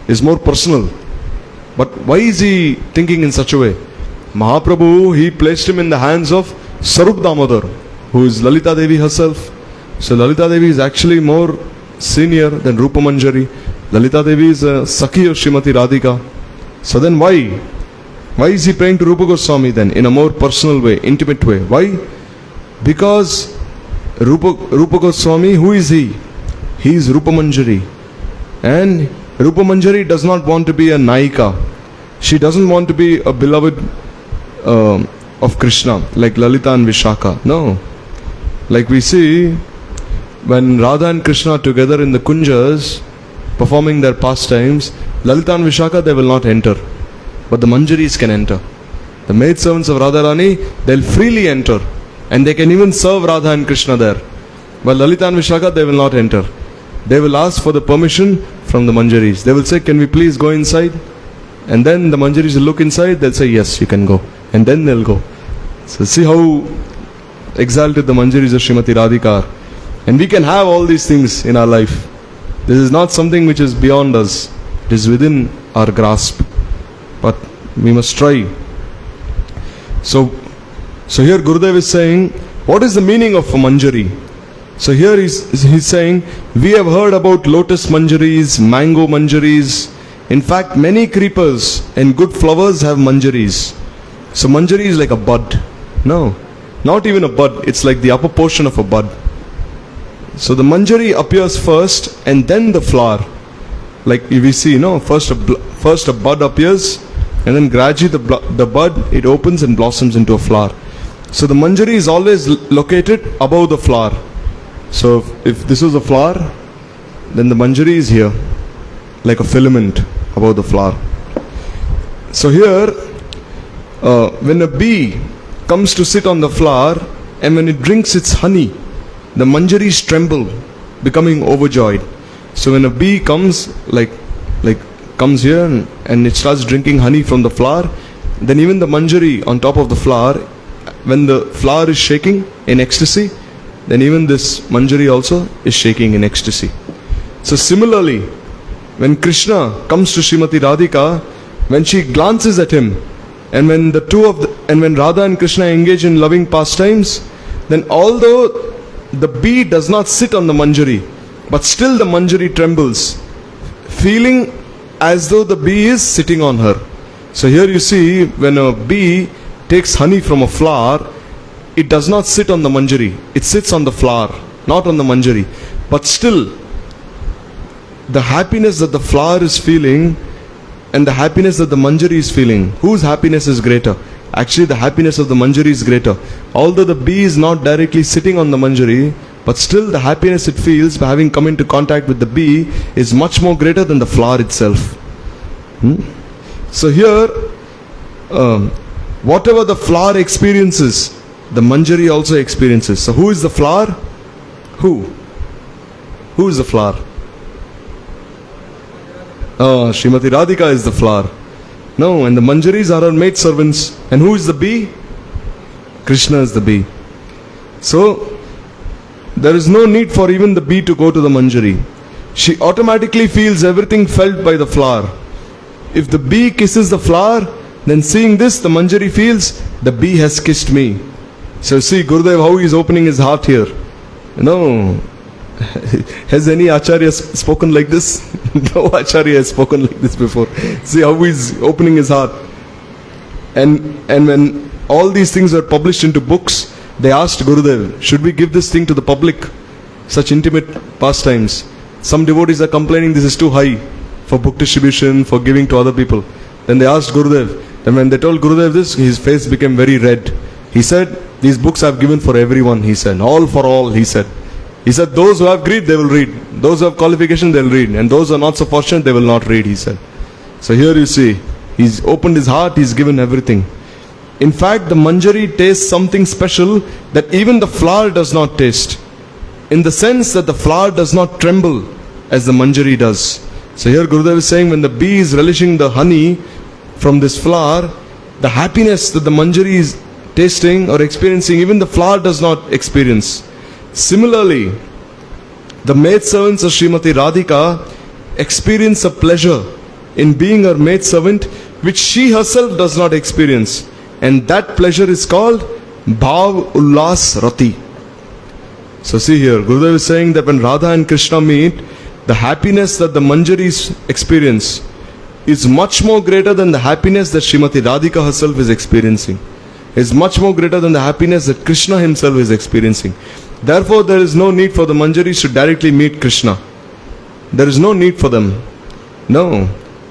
is more personal. But why is he thinking in such a way? Mahaprabhu, he placed him in the hands of Sarup Damodar, who is Lalita Devi herself. So Lalita Devi is actually more senior than Rupa Manjari. Lalita Devi is a Sakhi of Srimati Radhika. So then why? Why is he praying to Rupa Goswami then in a more personal way, intimate way? Why? Because Rupa Goswami, who is he? He is Rupa Manjari. And Rupa Manjari does not want to be a Naika. She doesn't want to be a beloved of Krishna like Lalita and Vishaka. No. Like we see when Radha and Krishna together in the Kunjas performing their pastimes, Lalita and Vishaka, they will not enter. But the Manjaris can enter. The maidservants of Radharani, they'll freely enter. And they can even serve Radha and Krishna there. But Lalita and Vishaka, they will not enter. They will ask for the permission from the Manjaris. They will say, can we please go inside? And then the Manjaris will look inside, they'll say, yes, you can go. And then they'll go. So see how exalted the Manjaris of Srimati Radhika are. And we can have all these things in our life. This is not something which is beyond us. It is within our grasp. But we must try. So here Gurudev is saying, what is the meaning of a Manjari? So here he's saying, we have heard about lotus Manjaris, mango Manjaris. In fact, many creepers and good flowers have Manjaris. So Manjari is like a bud. No, not even a bud. It's like the upper portion of a bud. So the Manjari appears first and then the flower. Like we see, first a bud appears and then gradually the bud, it opens and blossoms into a flower. So the Manjari is always located above the flower. So if this is a flower, then the Manjari is here, like a filament above the flower. So here, when a bee comes to sit on the flower and when it drinks its honey, the Manjaris tremble, becoming overjoyed. So when a bee comes, comes here and it starts drinking honey from the flower, then even the Manjari on top of the flower, when the flower is shaking in ecstasy, then even this Manjari also is shaking in ecstasy. So similarly, when Krishna comes to Srimati Radhika, when she glances at him, and when when Radha and Krishna engage in loving pastimes, then although the bee does not sit on the Manjari, but still the Manjari trembles, feeling as though the bee is sitting on her. So here you see, when a bee takes honey from a flower, it does not sit on the Manjari. It sits on the flower, not on the Manjari. But still, the happiness that the flower is feeling and the happiness that the Manjari is feeling, whose happiness is greater? Actually, the happiness of the Manjari is greater. Although the bee is not directly sitting on the Manjari, but still the happiness it feels by having come into contact with the bee is much more greater than the flower itself. So here, Whatever the flower experiences, the manjari also experiences. So who is the flower? Who? Who is the flower? Oh, Srimati Radhika is the flower. No, and the manjaris are her maid servants. And who is the bee? Krishna is the bee. So, there is no need for even the bee to go to the manjari. She automatically feels everything felt by the flower. If the bee kisses the flower, then seeing this, the manjari feels, the bee has kissed me. So see Gurudev how he is opening his heart here. No. Has any Acharya spoken like this? No Acharya has spoken like this before. See how he is opening his heart. And when all these things were published into books, they asked Gurudev, should we give this thing to the public? Such intimate pastimes. Some devotees are complaining this is too high for book distribution, for giving to other people. Then they asked Gurudev. Then when they told Gurudev this, his face became very red. He said, these books I have given for everyone, he said. All for all, he said. He said, those who have greed, they will read. Those who have qualification, they will read. And those who are not so fortunate, they will not read, he said. So here you see, he's opened his heart, he's given everything. In fact, the manjari tastes something special that even the flower does not taste. In the sense that the flower does not tremble as the manjari does. So here Gurudev is saying, when the bee is relishing the honey from this flower, the happiness that the manjari is tasting or experiencing, even the flower does not experience. Similarly, the maidservants of Srimati Radhika experience a pleasure in being her maidservant which she herself does not experience. And that pleasure is called Bhav Ullas Rati. So see here, Gurudev is saying that when Radha and Krishna meet, the happiness that the manjaris experience is much more greater than the happiness that Srimati Radhika herself is experiencing. Is much more greater than the happiness that Krishna himself is experiencing. Therefore, there is no need for the manjaris to directly meet Krishna. There is no need for them. No.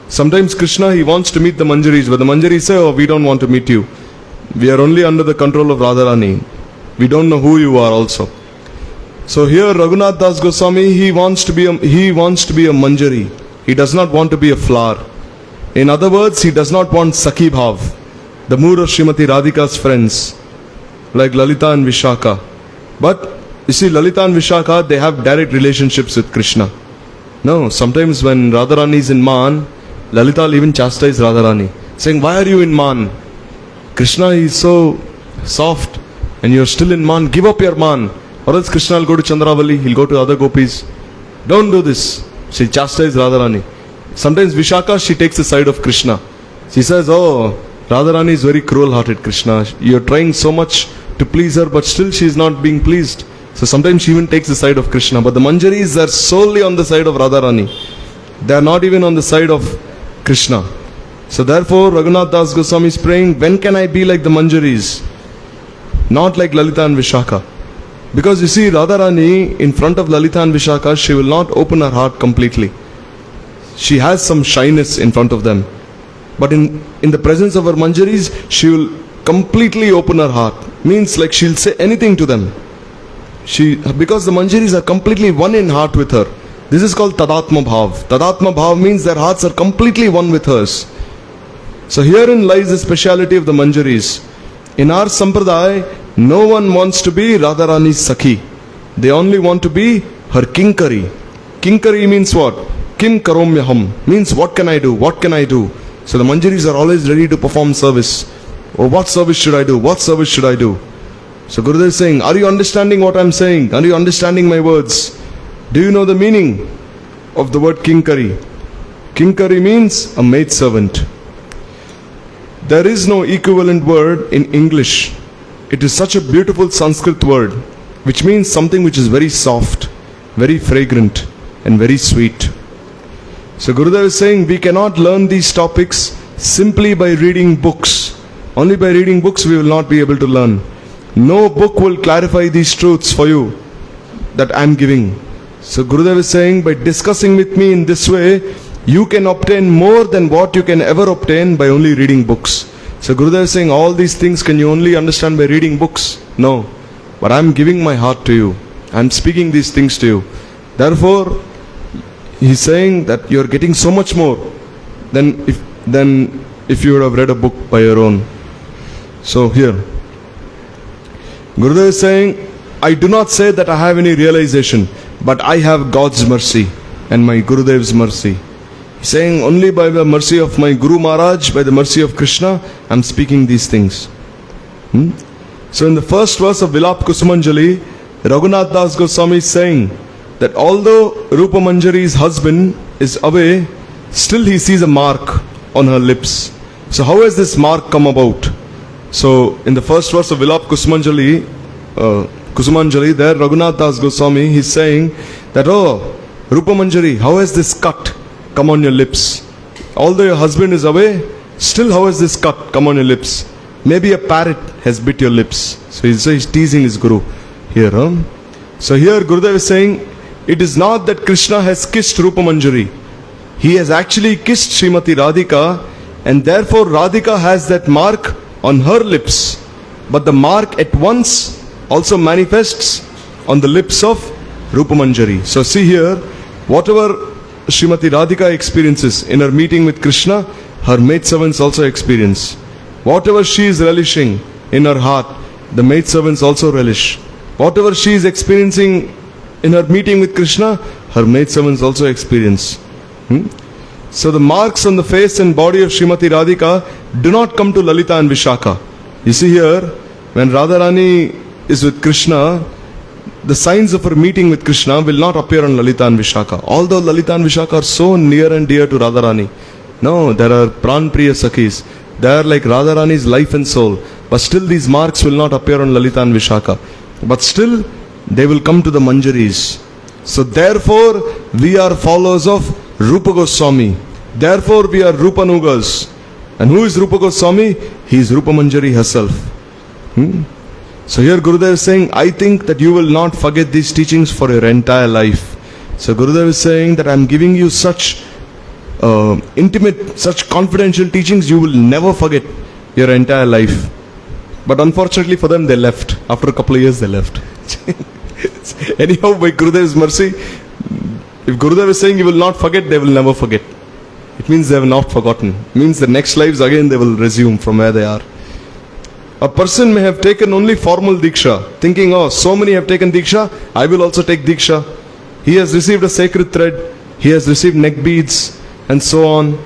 Sometimes Krishna, he wants to meet the manjaris, but the manjaris say, oh, we don't want to meet you. We are only under the control of Radharani. We don't know who you are also. So here Raghunath Das Goswami, he wants to be a manjari. He does not want to be a flower. In other words, he does not want Sakhi Bhav, the mood of Srimati Radhika's friends, like Lalita and Vishaka. But you see, Lalita and Vishaka, they have direct relationships with Krishna. No, sometimes when Radharani is in Man, Lalita will even chastise Radharani, saying, why are you in Man? Krishna is so soft and you are still in Man. Give up your Man. Or else Krishna will go to Chandravali, he'll go to other gopis. Don't do this. She chastises Radharani. Sometimes Vishaka, she takes the side of Krishna. She says, oh, Radharani is very cruel-hearted, Krishna. You are trying so much to please her, but still she is not being pleased. So sometimes she even takes the side of Krishna. But the manjaris are solely on the side of Radharani. They are not even on the side of Krishna. So therefore, Raghunath Das Goswami is praying, when can I be like the manjaris? Not like Lalita and Vishaka. Because you see, Radharani, in front of Lalita and Vishaka, she will not open her heart completely. She has some shyness in front of them. But in the presence of her manjaris, she will completely open her heart. Means like she'll say anything to them. Because the manjaris are completely one in heart with her. This is called Tadatma Bhav. Tadatma Bhav means their hearts are completely one with hers. So herein lies the speciality of the manjaris. In our sampradaya, no one wants to be Radharani's Sakhi. They only want to be her Kinkari. Kinkari means what? Kim Karomyaham. Means what can I do? What can I do? So the manjaris are always ready to perform service. Oh, what service should I do? What service should I do? So Gurudev is saying, are you understanding what I am saying? Are you understanding my words? Do you know the meaning of the word Kinkari? Kinkari means a maid servant. There is no equivalent word in English. It is such a beautiful Sanskrit word, which means something which is very soft, very fragrant, and very sweet. So Gurudev is saying we cannot learn these topics simply by reading books. Only by reading books we will not be able to learn. No book will clarify these truths for you that I am giving. So Gurudev is saying, by discussing with me in this way, you can obtain more than what you can ever obtain by only reading books. So Gurudev is saying, all these things can you only understand by reading books? No. But I am giving my heart to you. I am speaking these things to you. Therefore, he is saying that you are getting so much more than if you would have read a book by your own. So here, Gurudev is saying, I do not say that I have any realization, but I have God's mercy and my Gurudev's mercy. He's saying, only by the mercy of my Guru Maharaj, by the mercy of Krishna, I am speaking these things. So in the first verse of Vilap Kusumanjali, Raghunath Das Goswami is saying that although Rupa Manjari's husband is away, still he sees a mark on her lips. So how has this mark come about? So in the first verse of Vilap Kusumanjali, there Raghunath Das Goswami, he is saying that, oh, Rupa Manjari, how has this cut come on your lips? Although your husband is away, still how has this cut come on your lips? Maybe a parrot has bit your lips. So he's teasing his Guru here. So here Gurudev is saying, it is not that Krishna has kissed Rupa Manjari. He has actually kissed Srimati Radhika, and therefore Radhika has that mark on her lips. But the mark at once also manifests on the lips of Rupa Manjari. So see here, whatever Srimati Radhika experiences in her meeting with Krishna, her maidservants also experience. Whatever she is relishing in her heart, the maidservants also relish. Whatever she is experiencing in her meeting with Krishna, her maidservants also experience. So the marks on the face and body of Srimati Radhika do not come to Lalita and Vishaka. You see here, when Radharani is with Krishna, the signs of her meeting with Krishna will not appear on Lalita and Vishaka. Although Lalita and Vishaka are so near and dear to Radharani. No, there are Pran Priya Sakhis. They are like Radharani's life and soul. But still these marks will not appear on Lalita and Vishaka. But still they will come to the Manjaris. So therefore we are followers of Rupa Goswami. Therefore we are Rupanugas. And who is Rupa Goswami? He is Rupa Manjari herself. So here Gurudev is saying, I think that you will not forget these teachings for your entire life. So Gurudev is saying that I am giving you such intimate, such confidential teachings you will never forget your entire life. But unfortunately for them, they left. After a couple of years, they left. Anyhow, by Gurudev's mercy, if Gurudev is saying you will not forget, they will never forget. It means they have not forgotten. It means the next lives again they will resume from where they are. A person may have taken only formal Diksha, thinking, oh, so many have taken Diksha, I will also take Diksha. He has received a sacred thread, he has received neck beads, and so on.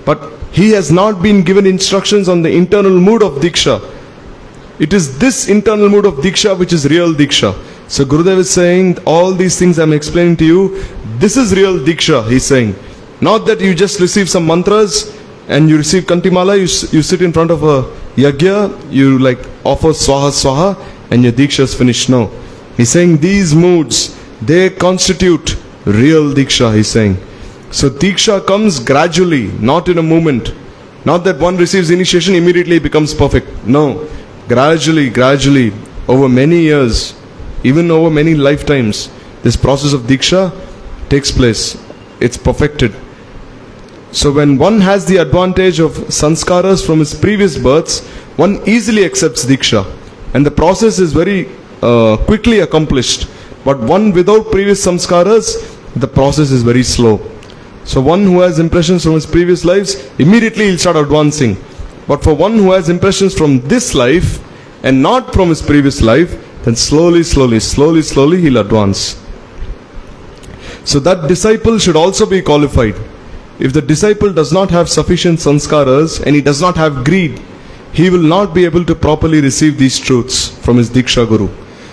But he has not been given instructions on the internal mood of Diksha. It is this internal mood of Diksha which is real Diksha. So Gurudev is saying, all these things I am explaining to you, this is real Diksha, he is saying. Not that you just receive some mantras and you receive Kantimala, you sit in front of a yagya, you like offer swaha swaha and your Diksha is finished. No. He is saying these moods, they constitute real Diksha, he is saying. So Diksha comes gradually, not in a moment. Not that one receives initiation, immediately becomes perfect. No. Gradually, over many years, even over many lifetimes, this process of Diksha takes place. It's perfected. So when one has the advantage of sanskaras from his previous births, one easily accepts Diksha. And the process is very quickly accomplished. But one without previous samskaras, the process is very slow. So one who has impressions from his previous lives, immediately he'll start advancing. But for one who has impressions from this life and not from his previous life, then slowly he'll advance. So that disciple should also be qualified. If the disciple does not have sufficient sanskaras and he does not have greed, he will not be able to properly receive these truths from his Diksha Guru.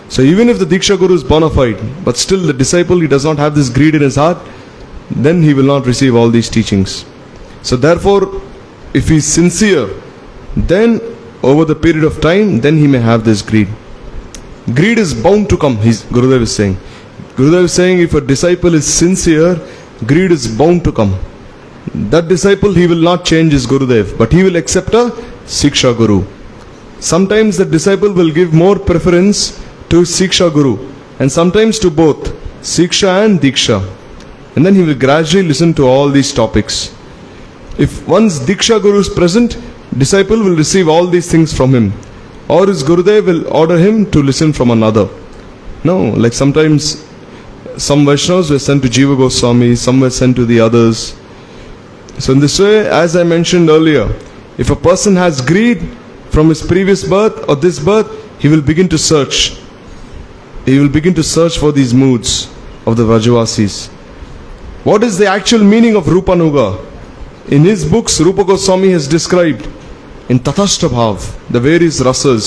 So even if the Diksha Guru is bona fide, but still the disciple, he does not have this greed in his heart, then he will not receive all these teachings. So therefore, if he is sincere, then over the period of time, then he may have this greed. Greed is bound to come, Gurudev is saying. Gurudev is saying if a disciple is sincere, greed is bound to come. That disciple, he will not change his Gurudev, but he will accept a Siksha Guru. Sometimes the disciple will give more preference to Siksha Guru, and sometimes to both, Siksha and Diksha. And then he will gradually listen to all these topics. If one's Diksha Guru is present, disciple will receive all these things from him. Or his Gurudev will order him to listen from another. No, like sometimes some Vaishnavas were sent to Jiva Goswami, some were sent to the others. So in this way, as I mentioned earlier, if a person has greed, from his previous birth or this birth, he will begin to search. He will begin to search for these moods of the Vrajavasis. What is the actual meaning of Rupanuga? In his books, Rupa Goswami has described in Tathastha Bhav the various rasas.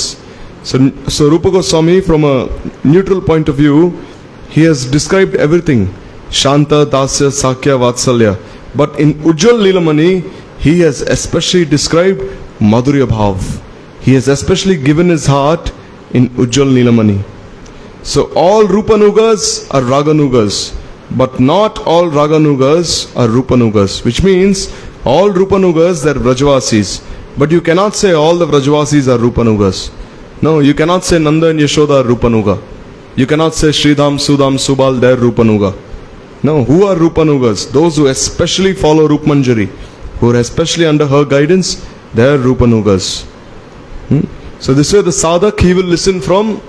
So Rupa Goswami, from a neutral point of view, he has described everything. Shanta, Dasya, Sakya, Vatsalya. But in Ujjwal Leelamani, he has especially described Madhurya Bhav. He has especially given his heart in Ujjwal Leelamani. So all Rupanugas are Raganugas, but not all Raganugas are Rupanugas, which means all Rupanugas, they are Vrajavasis. But you cannot say all the Vrajavasis are Rupanugas. No, you cannot say Nanda and Yashoda are Rupanuga. You cannot say Sridham, Sudam, Subal, they are Rupanuga. No, who are Rupanugas? Those who especially follow Rupmanjari, who are especially under her guidance, they are Rupanugas. So this way the sadhak, he will listen from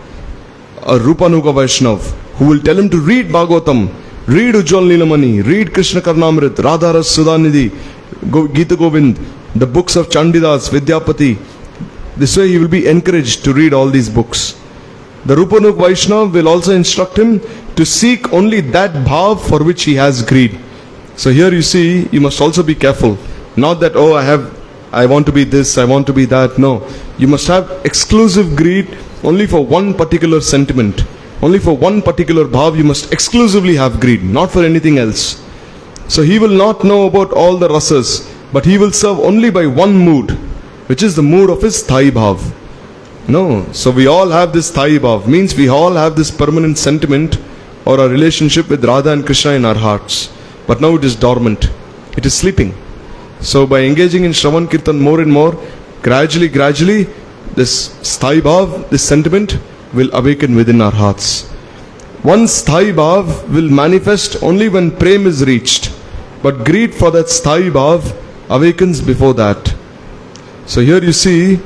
a Rupanuga Vaishnav, who will tell him to read Bhagavatam, read Ujjwal Leelamani, read Krishna Karnamrit, Radharas Sudhanidhi, Gita Govind, the books of Chandidas, Vidyapati. This way he will be encouraged to read all these books. The Rupanug Vaishnav will also instruct him to seek only that bhav for which he has greed. So here you see, you must also be careful. Not that, oh, I want to be this, I want to be that. No. You must have exclusive greed only for one particular sentiment. Only for one particular bhav you must exclusively have greed, not for anything else. So he will not know about all the rasas, but he will serve only by one mood, which is the mood of his Thai bhav. No, so we all have this Thai bhav, means we all have this permanent sentiment or a relationship with Radha and Krishna in our hearts. But now it is dormant, it is sleeping. So by engaging in Shravan Kirtan more and more, gradually, this Thai bhav, this sentiment will awaken within our hearts. One's Thai bhav will manifest only when prem is reached, but greed for that Thai bhav awakens before that. So here you see,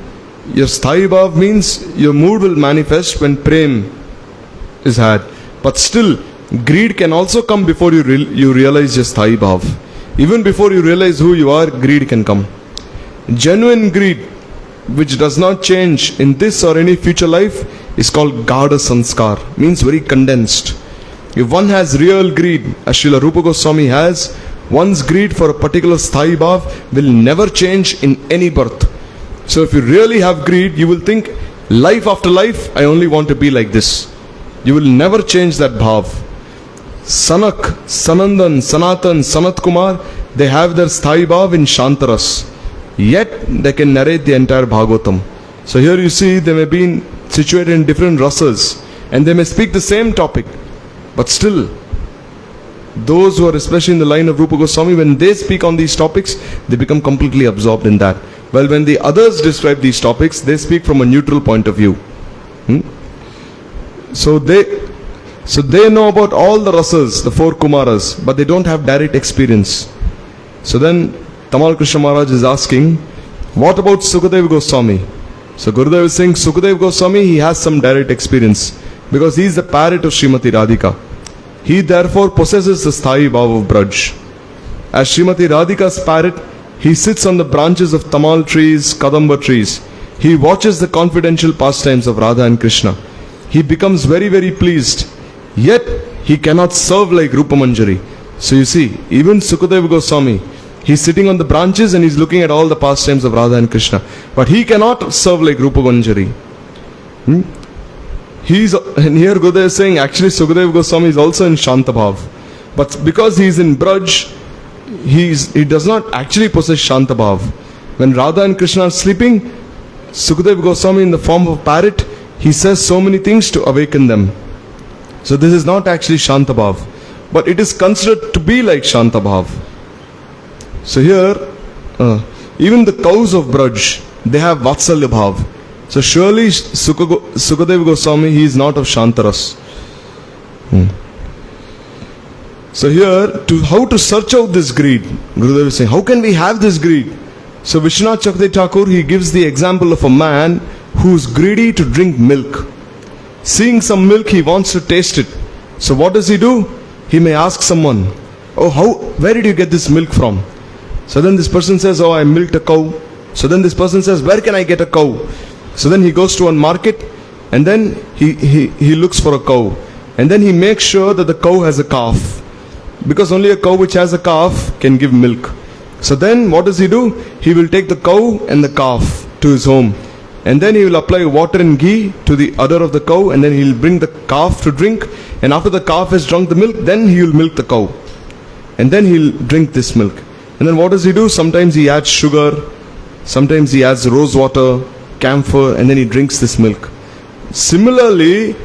your Sthai Bhav means your mood will manifest when prem is had. But still, greed can also come before you realize your Sthai Bhav. Even before you realize who you are, greed can come. Genuine greed, which does not change in this or any future life, is called Gada Sanskar, means very condensed. If one has real greed, as Srila Rupa Goswami has, one's greed for a particular Sthai Bhav will never change in any birth. So if you really have greed, you will think, life after life, I only want to be like this. You will never change that bhav. Sanak, Sanandan, Sanatan, Sanat Kumar, they have their Sthai Bhav in Shantaras. Yet they can narrate the entire Bhagavatam. So here you see, they may be situated in different rasas and they may speak the same topic. But still, those who are especially in the line of Rupa Goswami, when they speak on these topics, they become completely absorbed in that. Well, when the others describe these topics, they speak from a neutral point of view. So they know about all the rasas, the four Kumaras, but they don't have direct experience. So then Tamal Krishna Maharaj is asking, what about Sukadeva Goswami? So Gurudev is saying, Sukadeva Goswami, he has some direct experience because he is the parrot of Srimati Radhika. He therefore possesses the Sthai Bhav of Braj. As Srimati Radhika's parrot, he sits on the branches of tamal trees, kadamba trees. He watches the confidential pastimes of Radha and Krishna. He becomes very, very pleased. Yet, he cannot serve like Rupa Manjari. So you see, even Sukadeva Goswami, he's sitting on the branches and he's looking at all the pastimes of Radha and Krishna. But he cannot serve like Rupa Manjari. And here Gurudev is saying, actually Sukadeva Goswami is also in Shanta Bhav. But because he is in Braj, he does not actually possess Shanta Bhav. When Radha and Krishna are sleeping, Sukadeva Goswami in the form of a parrot, he says so many things to awaken them. So this is not actually Shanta Bhav, but it is considered to be like Shanta Bhav. So here, even the cows of Braj, they have Vatsalya Bhav. So surely Sukadeva Goswami, he is not of Shantaras. So here, how to search out this greed? Gurudev is saying, how can we have this greed? So Vishwanath Chakravarti Thakur, he gives the example of a man who is greedy to drink milk. Seeing some milk, he wants to taste it. So what does he do? He may ask someone, where did you get this milk from? So then this person says, I milked a cow. So then this person says, where can I get a cow? So then he goes to one market, and then he looks for a cow. And then he makes sure that the cow has a calf. Because only a cow which has a calf can give milk. So then what does he do? He will take the cow and the calf to his home. And then he will apply water and ghee to the udder of the cow, and then he will bring the calf to drink. And after the calf has drunk the milk, then he will milk the cow. And then he will drink this milk. And then what does he do? Sometimes he adds sugar, sometimes he adds rose water, camphor, and then he drinks this milk. Similarly,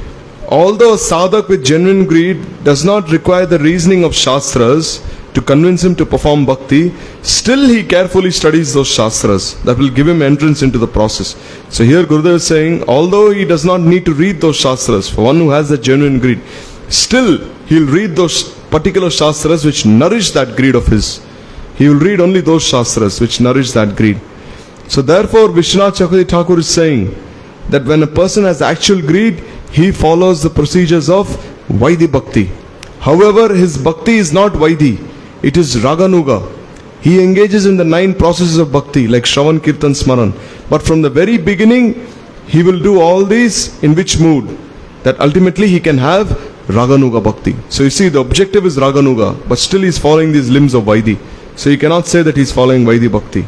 although a sadhak with genuine greed does not require the reasoning of shastras to convince him to perform bhakti, still he carefully studies those shastras that will give him entrance into the process. So here Gurudev is saying, although he does not need to read those shastras, for one who has the genuine greed, still he will read those particular shastras which nourish that greed of his. He will read only those shastras which nourish that greed. So therefore Vishwanath Chakravarti Thakur is saying that when a person has actual greed, he follows the procedures of Vaidhi Bhakti. However, his Bhakti is not Vaidhi, it is Raganuga. He engages in the 9 processes of Bhakti like Shravan, Kirtan, Smaran. But from the very beginning, he will do all these in which mood? That ultimately he can have Raganuga Bhakti. So you see, the objective is Raganuga, but still he is following these limbs of Vaidhi. So you cannot say that he is following Vaidhi Bhakti.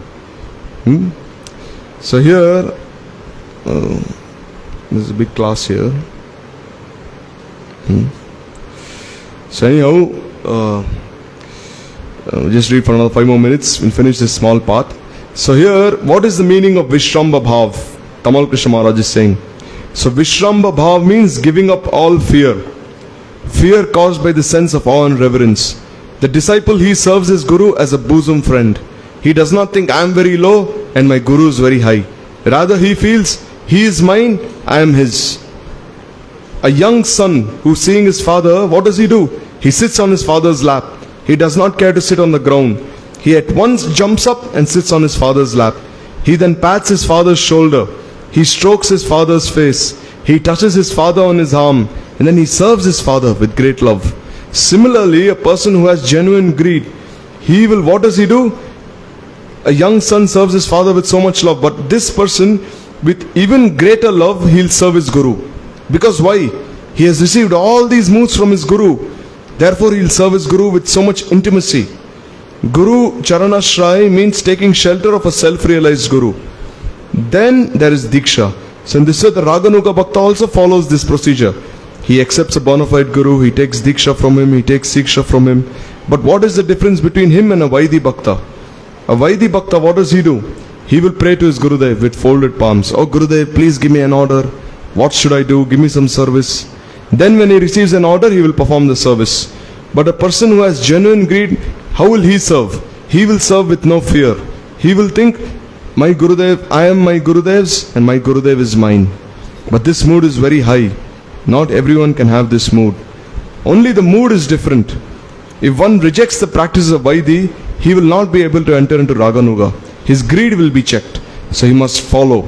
So here, there's a big class here. So anyhow, just read for another 5 more minutes. We'll finish this small part. So here, what is the meaning of Vishramba Bhav? Tamal Krishna Maharaj is saying. So Vishramba Bhav means giving up all fear. Fear caused by the sense of awe and reverence. The disciple, he serves his Guru as a bosom friend. He does not think I am very low and my Guru is very high. Rather he feels he is mine, I am his. A young son who seeing his father, what does he do? He sits on his father's lap. He does not care to sit on the ground. He at once jumps up and sits on his father's lap. He then pats his father's shoulder. He strokes his father's face. He touches his father on his arm. And then he serves his father with great love. Similarly, a person who has genuine greed, he will, what does he do? A young son serves his father with so much love. But this person, with even greater love, he'll serve his Guru. Because why? He has received all these moods from his Guru. Therefore, he'll serve his Guru with so much intimacy. Guru Charanashray means taking shelter of a self-realized Guru. Then there is Diksha. So in this way, the Raganuga Bhakta also follows this procedure. He accepts a bona fide Guru, he takes Diksha from him, he takes Siksha from him. But what is the difference between him and a Vaidhi Bhakta? A Vaidhi Bhakta, what does he do? He will pray to his Gurudev with folded palms. Oh Gurudev, please give me an order. What should I do? Give me some service. Then when he receives an order, he will perform the service. But a person who has genuine greed, how will he serve? He will serve with no fear. He will think, my Gurudev, I am my Gurudev's and my Gurudev is mine. But this mood is very high. Not everyone can have this mood. Only the mood is different. If one rejects the practices of Vaidhi, he will not be able to enter into Raganuga. His greed will be checked. So he must follow.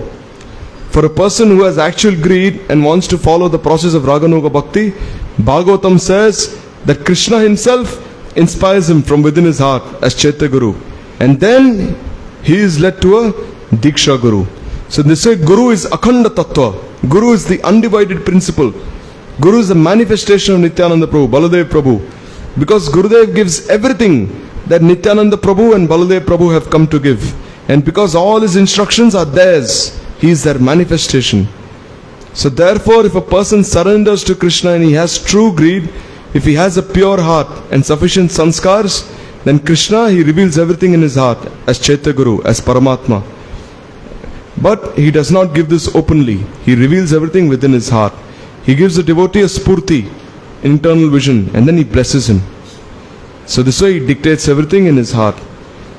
For a person who has actual greed and wants to follow the process of Raganuga Bhakti, Bhagavatam says that Krishna himself inspires him from within his heart as Chaitya Guru. And then he is led to a Diksha Guru. So they say Guru is Akhanda Tattva. Guru is the undivided principle. Guru is the manifestation of Nityananda Prabhu, Baladev Prabhu. Because Gurudev gives everything that Nityananda Prabhu and Baladev Prabhu have come to give. And because all his instructions are theirs, he is their manifestation. So therefore, if a person surrenders to Krishna and he has true greed, if he has a pure heart and sufficient sanskars, then Krishna, he reveals everything in his heart as Chaitya Guru, as Paramatma. But he does not give this openly. He reveals everything within his heart. He gives the devotee a spurti, internal vision, and then he blesses him. So this way he dictates everything in his heart.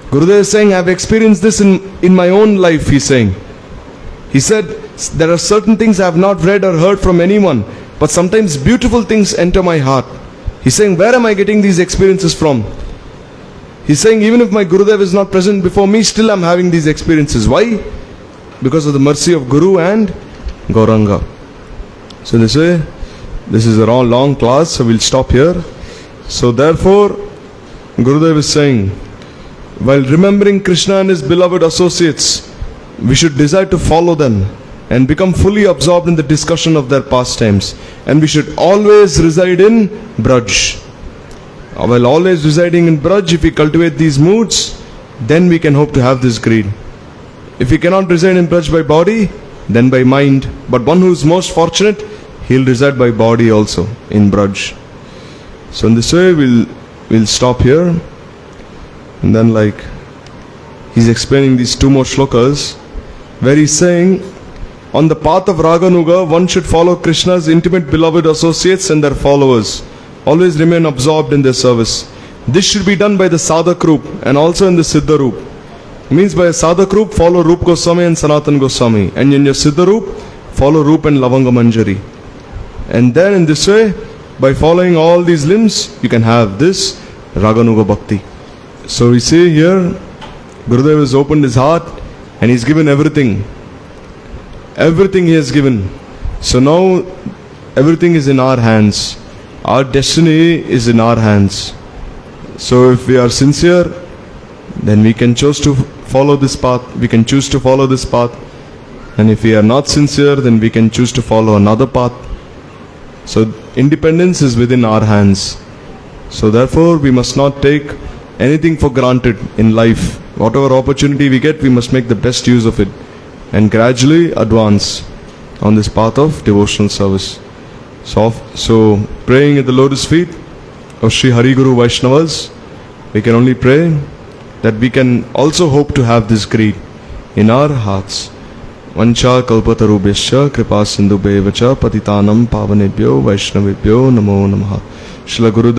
Gurudev is saying, I have experienced this in my own life, he is saying. He said, there are certain things I have not read or heard from anyone, but sometimes beautiful things enter my heart. He is saying, where am I getting these experiences from? He is saying, even if my Gurudev is not present before me, still I am having these experiences. Why? Because of the mercy of Guru and Gauranga. So this way, this is a long class, so we'll stop here. So therefore, Gurudev is saying, while remembering Krishna and his beloved associates, we should desire to follow them. and become fully absorbed in the discussion of their pastimes. And we should always reside in Braj. While always residing in Braj, if we cultivate these moods, then we can hope to have this greed. If we cannot reside in Braj by body, then by mind. But one who is most fortunate, he'll reside by body also in Braj. So in this way, we'll stop here. And then he's explaining these two more shlokas, where he's saying, on the path of Raganuga, one should follow Krishna's intimate beloved associates and their followers. Always remain absorbed in their service. This should be done by the sadhak roop and also in the siddha roop. It means by a sadhak roop, follow Rup Goswami and Sanatan Goswami. And in your siddha roop, follow Rup and Lavanga Manjari. And then in this way, by following all these limbs, you can have this Raganuga Bhakti. So we see here, Gurudev has opened his heart and he's given everything. Everything he has given. So now everything is in our hands. Our destiny is in our hands. So if we are sincere, then we can choose to follow this path. We can choose to follow this path. And if we are not sincere, then we can choose to follow another path. So independence is within our hands. So therefore we must not take anything for granted in life. Whatever opportunity we get, we must make the best use of it and gradually advance on this path of devotional service. So praying at the lotus feet of Sri Hari Guru Vaishnavas, we can only pray that we can also hope to have this greed in our hearts. Vancha kalpatarubhyascha kripa sindhubheva cha patitanam pavanebhyo vaishnavebhyo namo namaha. Shila Guru